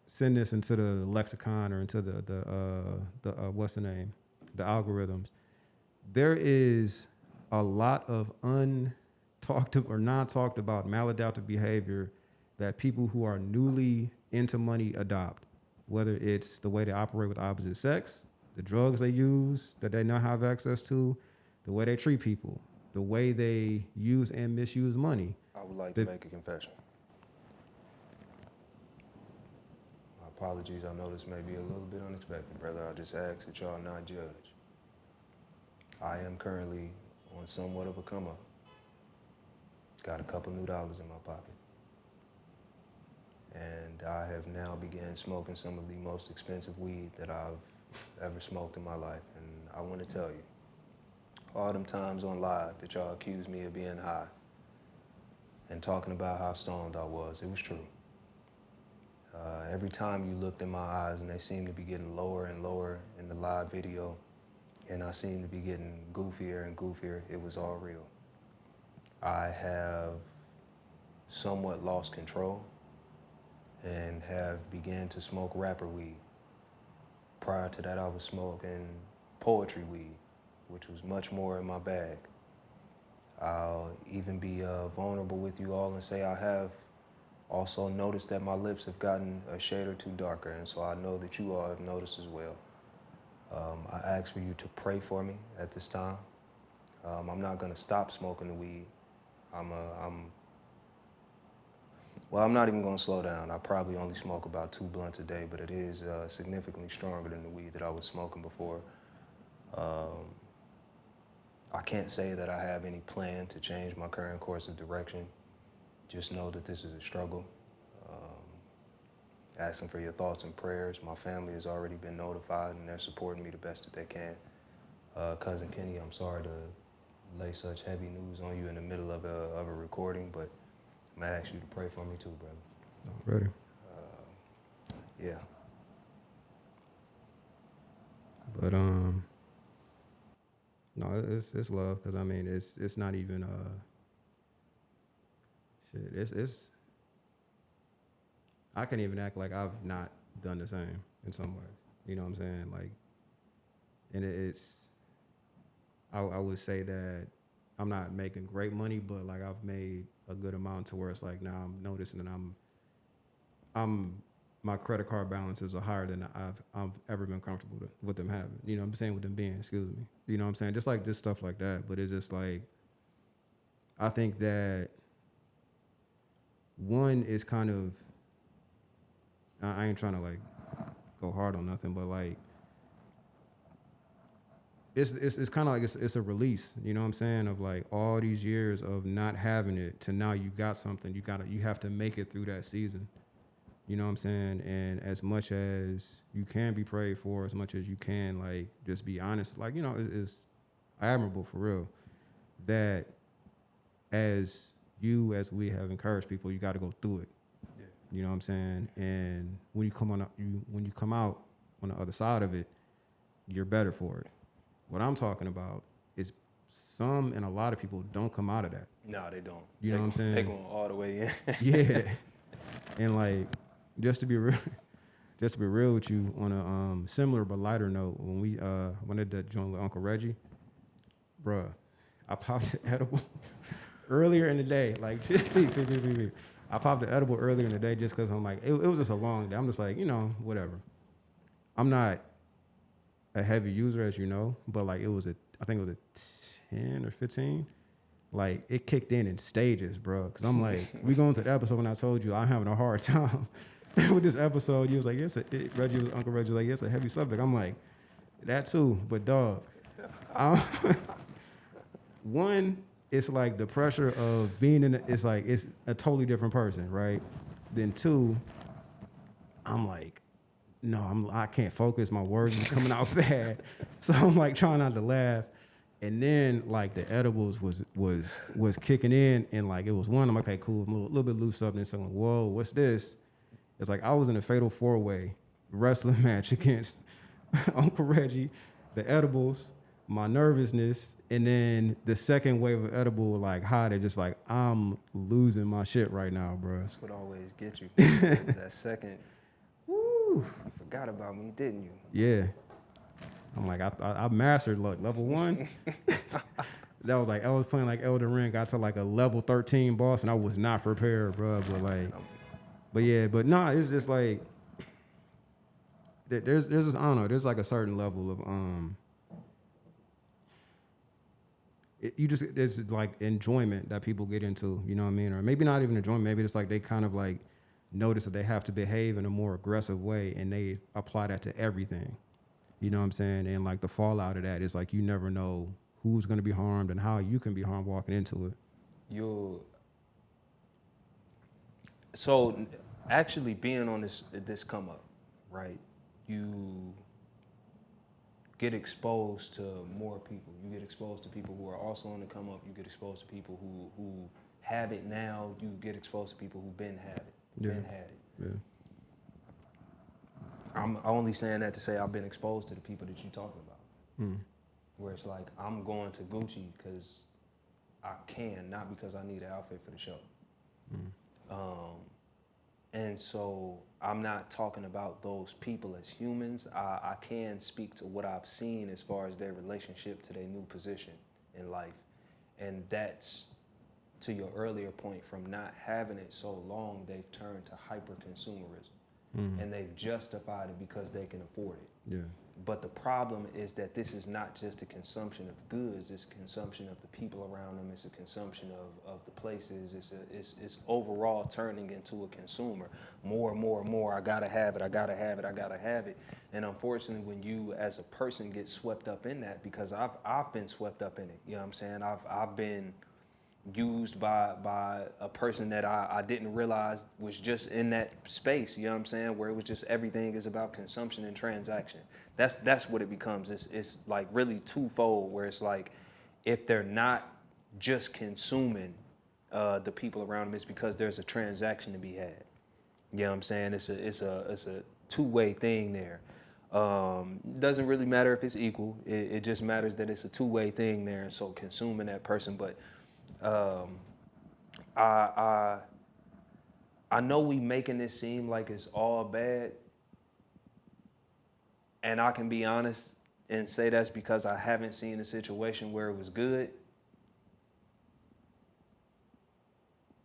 send this into the lexicon or into the what's the name, the algorithms. There is a lot of untalked or non-talked about maladaptive behavior that people who are newly into money adopt, whether it's the way they operate with opposite sex, the drugs they use that they now have access to, the way they treat people, the way they use and misuse money. I would like to make a confession. My apologies, I know this may be a little bit unexpected, brother. I just ask that y'all not judge. I am currently on somewhat of a come up. Got a couple new dollars in my pocket. And I have now began smoking some of the most expensive weed that I've ever smoked in my life. And I want to tell you, all them times on live that y'all accused me of being high and talking about how stoned I was, it was true. Every time you looked in my eyes and they seemed to be getting lower and lower in the live video, and I seemed to be getting goofier and goofier, it was all real. I have somewhat lost control and have began to smoke rapper weed. Prior to that, I was smoking poetry weed, which was much more in my bag. I'll even be vulnerable with you all and say I have also noticed that my lips have gotten a shade or two darker, and so I know that you all have noticed as well. I ask for you to pray for me at this time. I'm not gonna stop smoking the weed. I'm not even gonna slow down. I probably only smoke about 2 blunts a day, but it is significantly stronger than the weed that I was smoking before. I can't say that I have any plan to change my current course of direction. Just know that this is a struggle. asking for your thoughts and prayers. My family has already been notified, and they're supporting me the best that they can. Cousin Kenny, I'm sorry to lay such heavy news on you in the middle of a recording, but I'm gonna ask you to pray for me too, brother. Ready? Yeah. But no, it's love, because I mean it's not even shit. It's I can't even act like I've not done the same in some ways. You know what I'm saying? Like, and it's I would say that I'm not making great money, but like I've made a good amount to where it's like now I'm noticing that I'm my credit card balances are higher than I've ever been comfortable with them having. You know what I'm saying? With them being, excuse me. You know what I'm saying? Just stuff like that. But it's just like, I think that one is kind of, I ain't trying to like go hard on nothing, but like, it's kind of like it's a release, you know what I'm saying, of like all these years of not having it to now you got something. You have to make it through that season. You know what I'm saying? And as much as you can be prayed for, as much as you can, like, just be honest, like, you know, it's admirable for real that as we have encouraged people, you got to go through it. Yeah. You know what I'm saying? And when you come out on the other side of it, you're better for it. What I'm talking about is some and a lot of people don't come out of that. No, they don't. You know what I'm saying? They going all the way in. Yeah. And like, just to be real with you, on a similar but lighter note, when we went to that joint with Uncle Reggie, bruh, I popped the edible earlier in the day. Like, I popped the edible earlier in the day just because I'm like, it was just a long day. I'm just like, you know, whatever. I'm not a heavy user, as you know, but like I think it was a 10 or 15. Like, it kicked in stages, bro. Because I'm like, we going to the episode when I told you I'm having a hard time with this episode. You was like, Uncle Reggie was like, it's a heavy subject. I'm like, that too. But dog, one, it's like the pressure of being it's like, it's a totally different person, right? Then two, I'm like, no, I can't focus. My words are coming out bad. So I'm like trying not to laugh. And then like the edibles was kicking in, and like it was one. I'm like, okay, cool. I'm a little bit loose up, and then someone, whoa, what's this? It's like I was in a fatal 4-way wrestling match against Uncle Reggie, the edibles, my nervousness, and then the second wave of edible, like high. They're just like, I'm losing my shit right now, bro. That's what always gets you. That second. Woo! You forgot about me, didn't you? Yeah. I'm like, I mastered like level 1. That was like, I was playing like Elden Ring, got to like a level 13 boss, and I was not prepared, bro. But it's just like, there's this, I don't know, there's like a certain level of, there's like enjoyment that people get into, you know what I mean? Or maybe not even enjoyment, maybe it's like they kind of like notice that they have to behave in a more aggressive way, and they apply that to everything. You know what I'm saying? And like the fallout of that is like, you never know who's going to be harmed and how you can be harmed walking into it. So actually being on this come up, right? You get exposed to more people. You get exposed to people who are also on the come up. You get exposed to people who have it now. You get exposed to people who've been had it. Yeah. I'm only saying that to say I've been exposed to the people that you're talking about. Where it's like, I'm going to Gucci because I can, not because I need an outfit for the show. And so I'm not talking about those people as humans. I can speak to what I've seen as far as their relationship to their new position in life. And that's, to your earlier point, from not having it so long, they've turned to hyper-consumerism. And they've justified it because they can afford it. Yeah. But the problem is that this is not just a consumption of goods, it's a consumption of the people around them, it's a consumption of the places, it's overall turning into a consumer. More, I gotta have it. And unfortunately, when you as a person get swept up in that, because I've been swept up in it, you know what I'm saying? I've been used by a person that I didn't realize was just in that space, you know what I'm saying, where it was just everything is about consumption and transaction. That's what it becomes. It's like really twofold, where it's like if they're not just consuming the people around them, it's because there's a transaction to be had. You know what I'm saying? It's a two-way thing there. Doesn't really matter if it's equal. It just matters that it's a two-way thing there. And so consuming that person, but I know we making this seem like it's all bad, and I can be honest and say that's because I haven't seen a situation where it was good.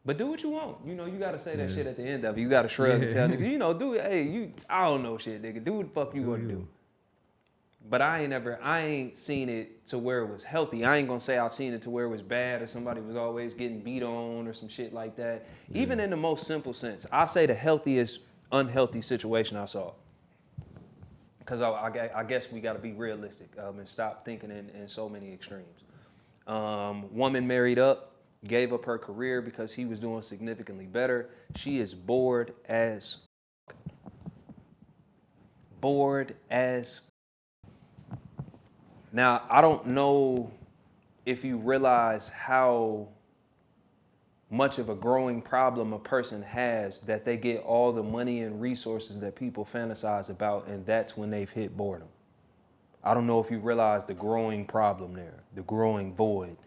But do what you want. You know, you gotta say that shit at the end of it. You gotta shrug and tell niggas, you know, do it. Hey, I don't know shit, nigga. Do what the fuck you wanna do. But I ain't seen it to where it was healthy. I ain't gonna say I've seen it to where it was bad or somebody was always getting beat on or some shit like that. Even in the most simple sense, I say the healthiest unhealthy situation I saw. Because I guess we gotta be realistic and stop thinking in so many extremes. Woman married up, gave up her career because he was doing significantly better. She is bored as Now, I don't know if you realize how much of a growing problem a person has that they get all the money and resources that people fantasize about, and that's when they've hit boredom. I don't know if you realize the growing problem there, the growing void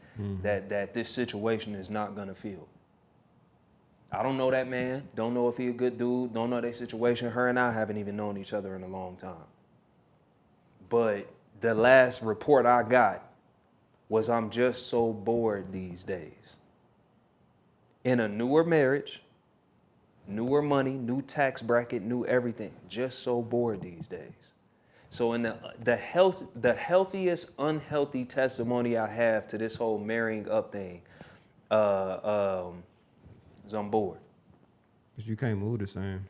that this situation is not gonna fill. I don't know that man, don't know if he a good dude, don't know their situation. Her and I haven't even known each other in a long time. But the last report I got was I'm just so bored these days. In a newer marriage, newer money, new tax bracket, new everything. Just so bored these days. So in the healthiest unhealthy testimony I have to this whole marrying up thing, is I'm bored. Because you can't move the same.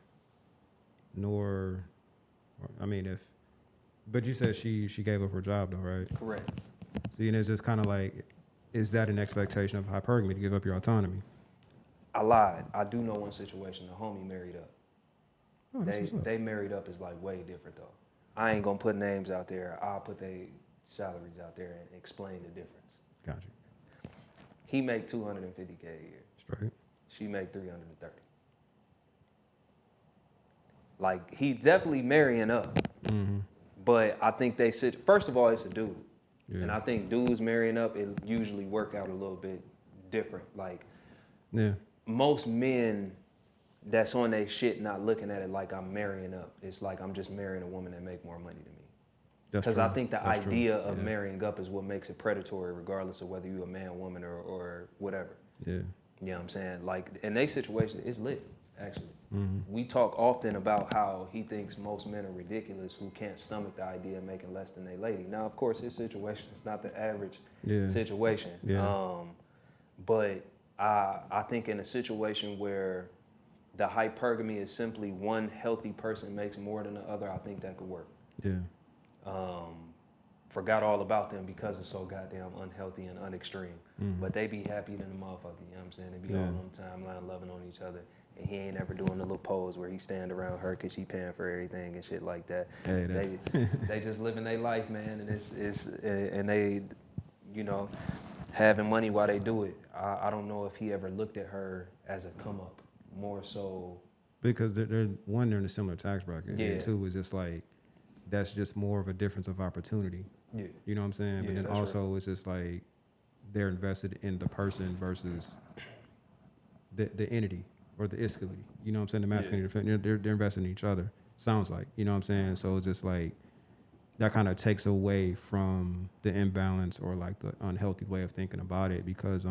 But you said she gave up her job though, right? Correct. See, and it's just kind of like, is that an expectation of hypergamy to give up your autonomy? I lied. I do know one situation. The homie married up. Oh, that's what's up. They married up is like way different though. I ain't gonna put names out there. I'll put their salaries out there and explain the difference. Gotcha. He make $250K a year. Straight. She make 330. Like he definitely marrying up. Mm-hmm. But I think first of all, it's a dude. Yeah. And I think dudes marrying up, it usually work out a little bit different. Like most men that's on their shit not looking at it like I'm marrying up. It's like I'm just marrying a woman that make more money than me. Because I think the idea of marrying up is what makes it predatory, regardless of whether you're a man, woman, or whatever. Yeah. You know what I'm saying? Like in their situation, it's lit, actually. Mm-hmm. We talk often about how he thinks most men are ridiculous who can't stomach the idea of making less than their lady. Now, of course, his situation is not the average situation. Yeah. But I think in a situation where the hypergamy is simply one healthy person makes more than the other, I think that could work. Yeah. Forgot all about them because it's so goddamn unhealthy and unextreme. Mm-hmm. But they be happy than a motherfucker, you know what I'm saying? They be all on the timeline loving on each other. And he ain't ever doing the little pose where he stand around her because she paying for everything and shit like that. Hey, they just living their life, man, and and they, you know, having money while they do it. I don't know if he ever looked at her as a come up, more so because they're in a similar tax bracket. Yeah. And two is just like that's just more of a difference of opportunity. Yeah. You know what I'm saying? Yeah, But then that's also right. it's just like they're invested in the person versus the entity or the iscality. You know what I'm saying? The masculinity. They're invested in each other. Sounds like. You know what I'm saying? So it's just like that kind of takes away from the imbalance or like the unhealthy way of thinking about it because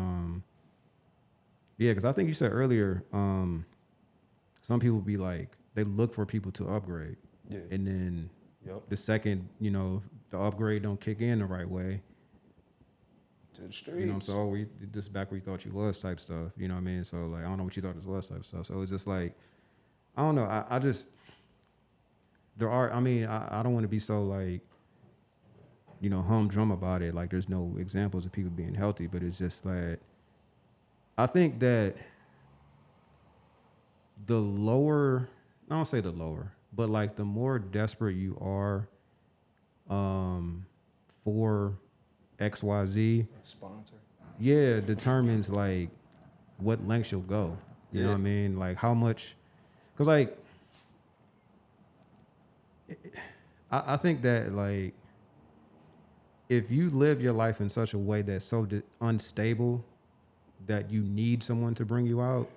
because I think you said earlier some people be like they look for people to upgrade. Yeah. And then Yep. the second, the upgrade don't kick in the right way. To the streets. You know, so this back where you thought you was type stuff. You know what I mean? So like I don't know what you thought this was type stuff. So it's just like I don't know. I just there are. I mean, I don't want to be so like humdrum about it. Like there's no examples of people being healthy, but it's just like I think that the lower, I don't say the lower, but like the more desperate you are for XYZ, Sponsor. yeah, determines like what lengths you'll go. You know Yeah. what I mean? Like how much, because like I think that like if you live your life in such a way that's so unstable that you need someone to bring you out,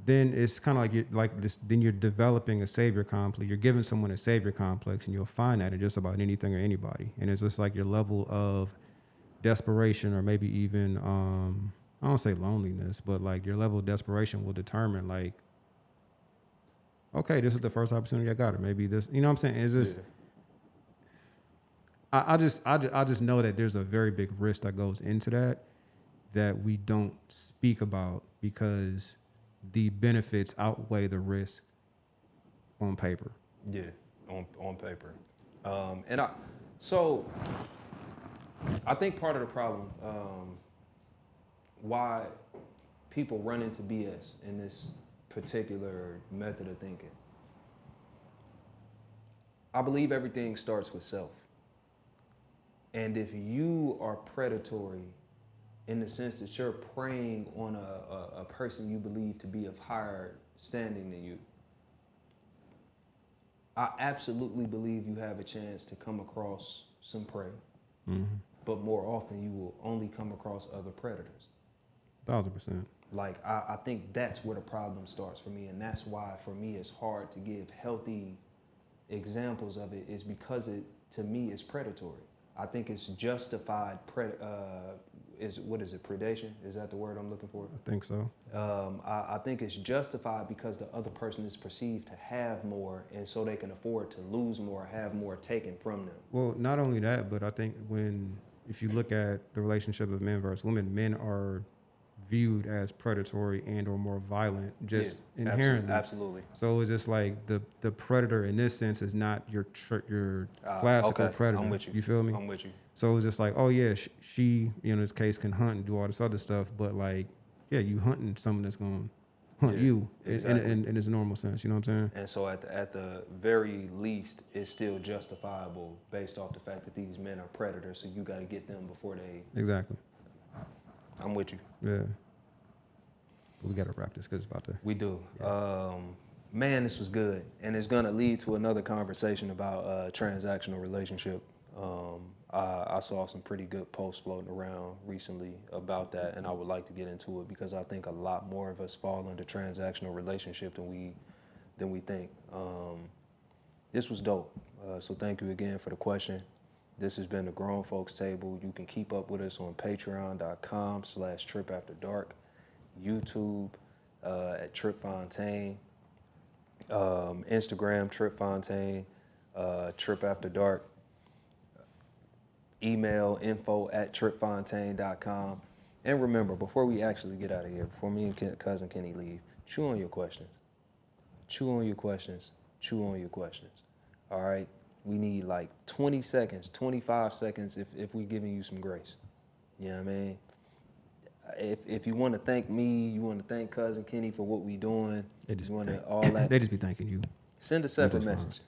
then it's kind of like you're like this. Then you're developing a savior complex. You're giving someone a savior complex, and you'll find that in just about anything or anybody. And it's just like your level of desperation, or maybe even I don't say loneliness, but like your level of desperation will determine like, okay, this is the first opportunity I got, or maybe this. You know what I'm saying? It's just. Yeah. I just know that there's a very big risk that goes into that we don't speak about because the benefits outweigh the risk on paper. Yeah, on paper. And so I think part of the problem, why people run into BS in this particular method of thinking, I believe everything starts with self. And if you are predatory in the sense that you're preying on a person you believe to be of higher standing than you, I absolutely believe you have a chance to come across some prey. Mm-hmm. But more often you will only come across other predators. 1,000%. Like, I think that's where the problem starts for me. And that's why, for me, it's hard to give healthy examples of it, is because it, to me, is predatory. I think it's justified, predation? Is that the word I'm looking for? I think so. I think it's justified because the other person is perceived to have more, and so they can afford to lose more, have more taken from them. Well, not only that, but I think if you look at the relationship of men versus women, men are viewed as predatory and or more violent just inherently. Absolutely. So it's just like the predator in this sense is not your classical predator. I'm with you. You feel me? I'm with you. So it's just like, oh yeah, she in this case can hunt and do all this other stuff, but like, yeah, you hunting someone that's gonna hunt you exactly. in its normal sense. You know what I'm saying? And so at the very least, it's still justifiable based off the fact that these men are predators. So you got to get them before they. Exactly. I'm with you. Yeah. But we got to wrap this because it's about to. We do. Yeah. Man, this was good, and it's gonna lead to another conversation about transactional relationship. I saw some pretty good posts floating around recently about that, and I would like to get into it because I think a lot more of us fall into transactional relationship than we think. This was dope. So thank you again for the question. This has been the Grown Folks Table. You can keep up with us on patreon.com/tripafterdark, YouTube at Trip Fontaine, Instagram Trip Fontaine, Trip After Dark, email info@tripfontaine.com. And remember, before we actually get out of here, before me and Cousin Kenny leave, chew on your questions. Chew on your questions. Chew on your questions. All right? We need like 20 seconds, 25 seconds if we're giving you some grace. You know what I mean? If you want to thank me, you want to thank Cousin Kenny for what we doing, you want to all that. They just be thanking you. Send a separate message.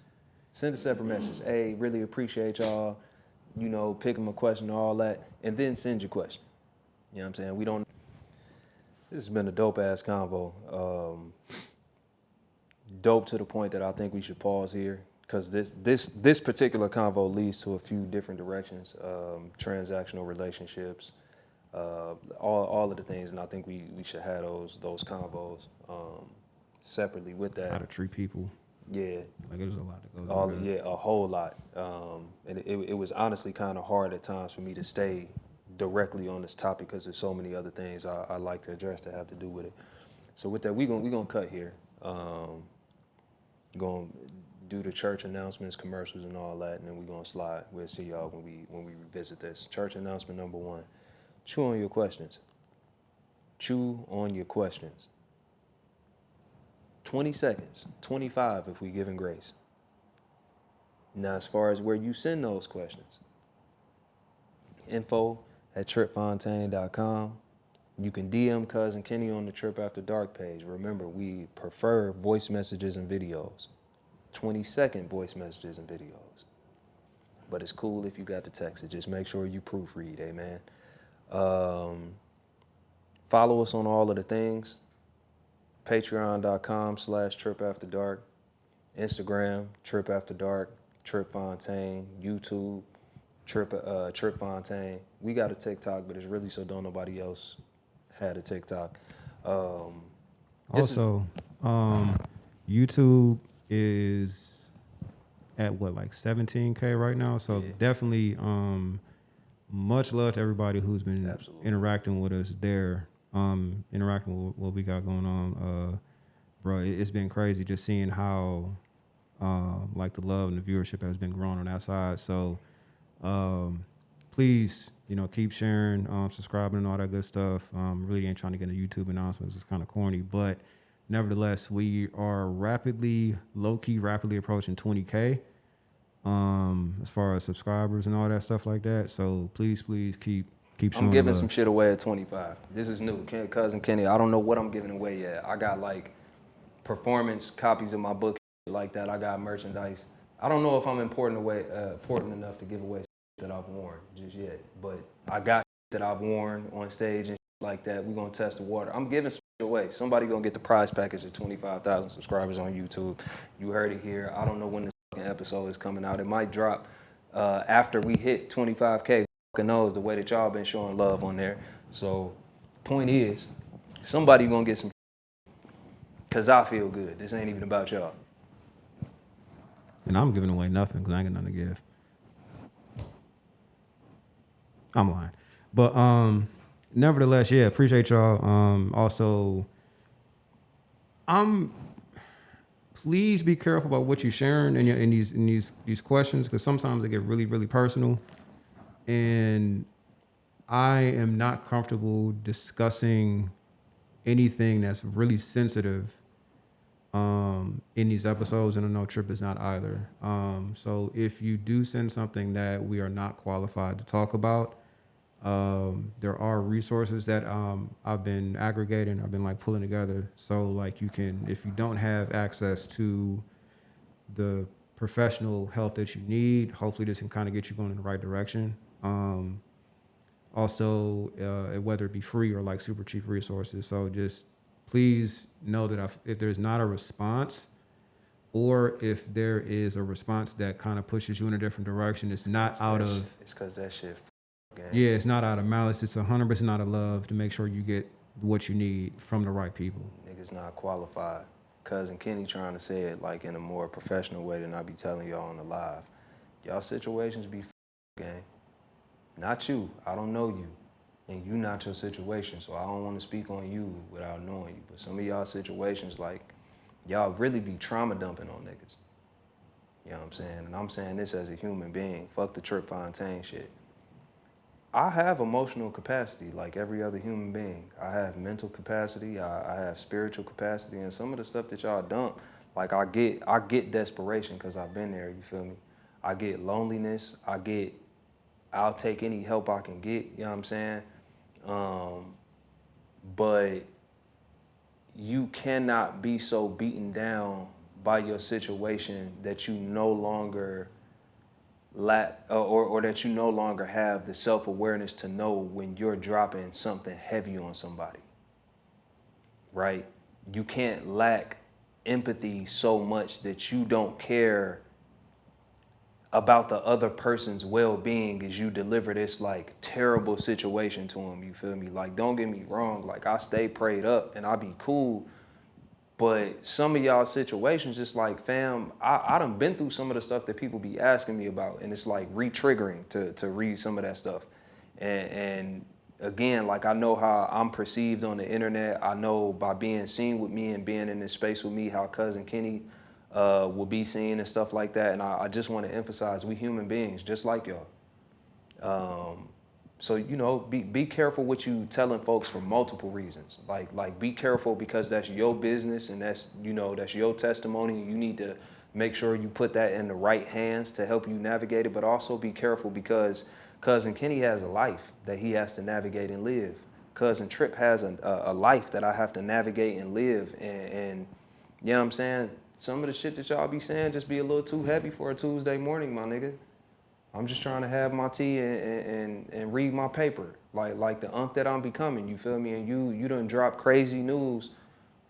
Send a separate message. Hey, really appreciate y'all. You know, pick them a question and all that, and then send your question. You know what I'm saying? This has been a dope ass convo. Dope to the point that I think we should pause here, because this particular convo leads to a few different directions, transactional relationships, all of the things, and I think we should have those convos separately with that. How to treat people. Yeah. Like there's a lot that goes on. Yeah, a whole lot. And it was honestly kind of hard at times for me to stay directly on this topic because there's so many other things I like to address that have to do with it. So with that, we're gonna cut here. Going to do the church announcements, commercials, and all that, and then we're going to slide. We'll see y'all when we revisit this. Church announcement number 1. Chew on your questions. Chew on your questions. 20 seconds, 25 if we giving grace. Now, as far as where you send those questions, info@tripfontaine.com, You can DM Cousin Kenny on the Trip After Dark page. Remember, we prefer voice messages and videos. 20-second voice messages and videos. But it's cool if you got to text it. Just make sure you proofread, amen. Follow us on all of the things. Patreon.com/TripAfterDark. Instagram, Trip After Dark, Trip Fontaine. YouTube, Trip Fontaine. We got a TikTok, but it's really so don't nobody else had a TikTok. Also, YouTube is at what, like 17K right now. So Yeah. definitely, much love to everybody who's been Absolutely. interacting with us there, interacting with what we got going on. Bro, it's been crazy just seeing how, like the love and the viewership has been growing on that side. So, please, keep sharing, subscribing and all that good stuff. Really ain't trying to get into YouTube announcements. It's kind of corny, but nevertheless, we are low-key rapidly approaching 20K, as far as subscribers and all that stuff like that. So please keep showing I'm giving love. some shit away at 25. This is new. Cousin Kenny, I don't know what I'm giving away yet. I got like performance copies of my book like that. I got merchandise. I don't know if I'm important enough to give away that I've worn just yet, but I got that I've worn on stage and like that. We're gonna test the water. I'm giving some away. Somebody gonna get the prize package at 25,000 subscribers on YouTube. You heard it here. I don't know when this episode is coming out. It might drop after we hit 25K. Who fucking knows the way that y'all been showing love on there. So, point is, somebody gonna get some. Cause I feel good. This ain't even about y'all. And I'm giving away nothing because I ain't got nothing to give. I'm lying. But nevertheless, yeah, appreciate y'all. Also, please be careful about what you're sharing in these questions, because sometimes they get really, really personal. And I am not comfortable discussing anything that's really sensitive in these episodes, and I know Trip is not either. So if you do send something that we are not qualified to talk about, there are resources that I've been aggregating, I've been like pulling together. So like you can, if you don't have access to the professional help that you need, hopefully this can kind of get you going in the right direction. Also, whether it be free or like super cheap resources. So just please know that if there's not a response, or if there is a response that kind of pushes you in a different direction, it's not out of... It's because that shit game. Yeah, it's not out of malice. It's 100% out of love to make sure you get what you need from the right people. Niggas not qualified. Cousin Kenny trying to say it like in a more professional way than I be telling y'all on the live. Y'all situations be gang. Not you. I don't know you. And you not your situation. So I don't want to speak on you without knowing you. But some of y'all situations, like, y'all really be trauma dumping on niggas. You know what I'm saying? And I'm saying this as a human being. Fuck the Trip Fontaine shit. I have emotional capacity like every other human being. I have mental capacity. I have spiritual capacity. And some of the stuff that y'all dump, like I get desperation because I've been there, you feel me? I get loneliness. I'll take any help I can get, you know what I'm saying? But you cannot be so beaten down by your situation that you no longer lack or that you no longer have the self-awareness to know when you're dropping something heavy on somebody, right? You can't lack empathy so much that you don't care about the other person's well-being as you deliver this like terrible situation to them, you feel me? Like, don't get me wrong, like I stay prayed up and I be cool, but some of y'all situations, just like, fam, I done been through some of the stuff that people be asking me about, and it's like re-triggering to read some of that stuff. And again, like I know how I'm perceived on the internet. I know by being seen with me and being in this space with me, how Cousin Kenny will be seen and stuff like that. And I just want to emphasize, we human beings, just like y'all. So, you know, be careful what you telling folks for multiple reasons. Like be careful because that's your business and that's, you know, that's your testimony. You need to make sure you put that in the right hands to help you navigate it. But also be careful because Cousin Kenny has a life that he has to navigate and live. cousin Trip has a life that I have to navigate and live. And you know what I'm saying? Some of the shit that y'all be saying just be a little too heavy for a Tuesday morning, my nigga. I'm just trying to have my tea and read my paper. Like the unk that I'm becoming, you feel me? And you done drop crazy news,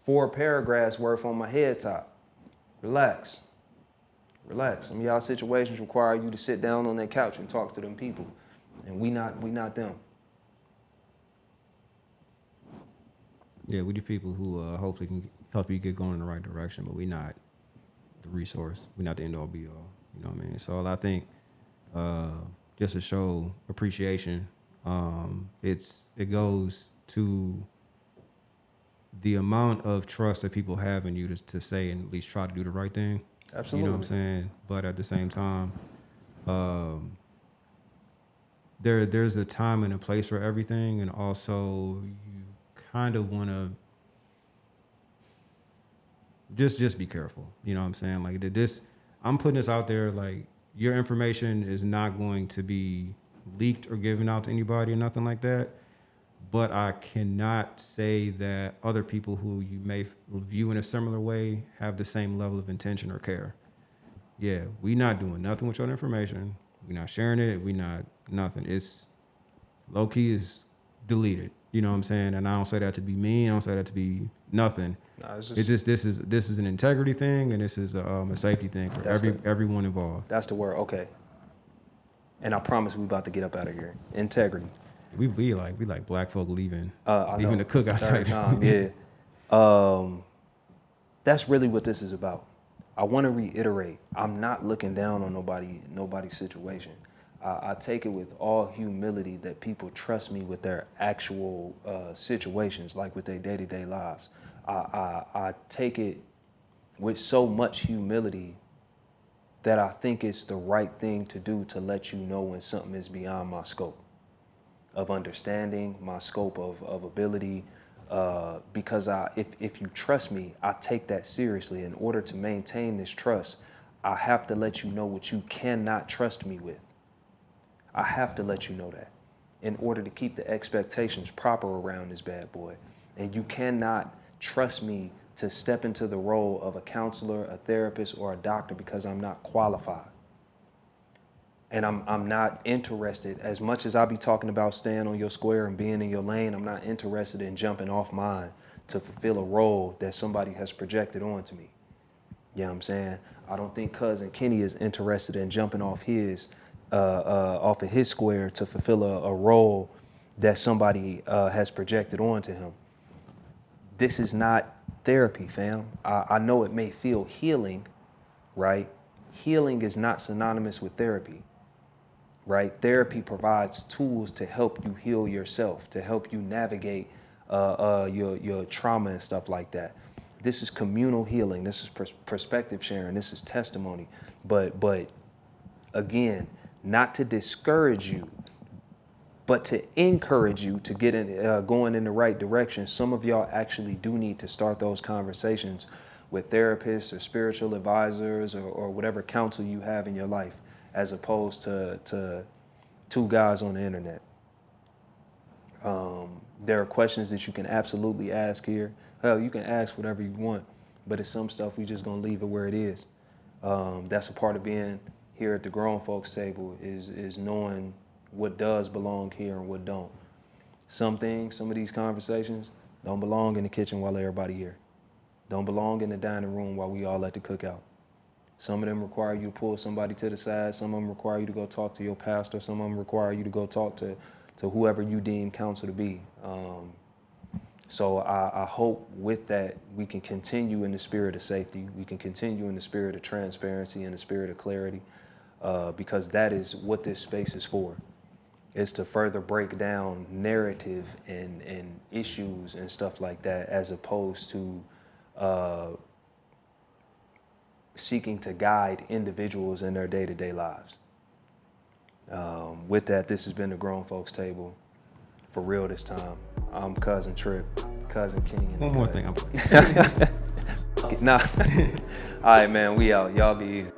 4 paragraphs worth on my head top. Relax. Some of y'all situations require you to sit down on that couch and talk to them people. And we not them. Yeah, we the people who hopefully can help you get going in the right direction, but we not the resource. We not the end all be all. You know what I mean? So I think just to show appreciation, it goes to the amount of trust that people have in you to say and at least try to do the right thing. Absolutely. You know what I'm saying? But at the same time, there's a time and a place for everything, and also you kind of want to just be careful. You know what I'm saying? Like I'm putting this out there. Like, your information is not going to be leaked or given out to anybody or nothing like that. But I cannot say that other people who you may view in a similar way have the same level of intention or care. Yeah, we not doing nothing with your information. We not sharing it. We not nothing. It's low key is deleted. You know what I'm saying? And I don't say that to be mean. I don't say that to be nothing. Nah, it's just this is an integrity thing, and this is a safety thing for everyone involved. That's the word. Okay. And I promise we about to get up out of here. Integrity. We like black folk leaving Leaving the cookout type time. Yeah. That's really what this is about. I want to reiterate, I'm not looking down on nobody's situation. I take it with all humility that people trust me with their actual situations, like with their day-to-day lives. I take it with so much humility that I think it's the right thing to do to let you know when something is beyond my scope of understanding, my scope of ability, because if you trust me, I take that seriously. In order to maintain this trust, I have to let you know what you cannot trust me with. I have to let you know that in order to keep the expectations proper around this bad boy. And you cannot trust me to step into the role of a counselor, a therapist, or a doctor because I'm not qualified. And I'm not interested, as much as I be talking about staying on your square and being in your lane, I'm not interested in jumping off mine to fulfill a role that somebody has projected onto me. You know what I'm saying? I don't think Cousin Kenny is interested in jumping off of his square to fulfill a role that somebody has projected onto him. This is not therapy, fam. I know it may feel healing, right? Healing is not synonymous with therapy. Right? Therapy provides tools to help you heal yourself, to help you navigate your trauma and stuff like that. This is communal healing. This is perspective sharing. This is testimony. But again, not to discourage you, but to encourage you to get going in the right direction. Some of y'all actually do need to start those conversations with therapists or spiritual advisors or whatever counsel you have in your life, as opposed to two guys on the internet. There are questions that you can absolutely ask here. Hell, you can ask whatever you want, but it's some stuff we just gonna leave it where it is. That's a part of being here at the grown folks table is knowing what does belong here and what don't. Some of these conversations don't belong in the kitchen while everybody here. Don't belong in the dining room while we all at the cookout. Some of them require you to pull somebody to the side. Some of them require you to go talk to your pastor. Some of them require you to go talk to whoever you deem counsel to be. So I hope with that we can continue in the spirit of safety. We can continue in the spirit of transparency and the spirit of clarity, because that is what this space is for. Is to further break down narrative and issues and stuff like that, as opposed to seeking to guide individuals in their day-to-day lives. With that, this has been the Grown Folks Table. For real this time. I'm Cousin Trip, Cousin Kenny. One more thing. Nah. All right, man, we out. Y'all be easy.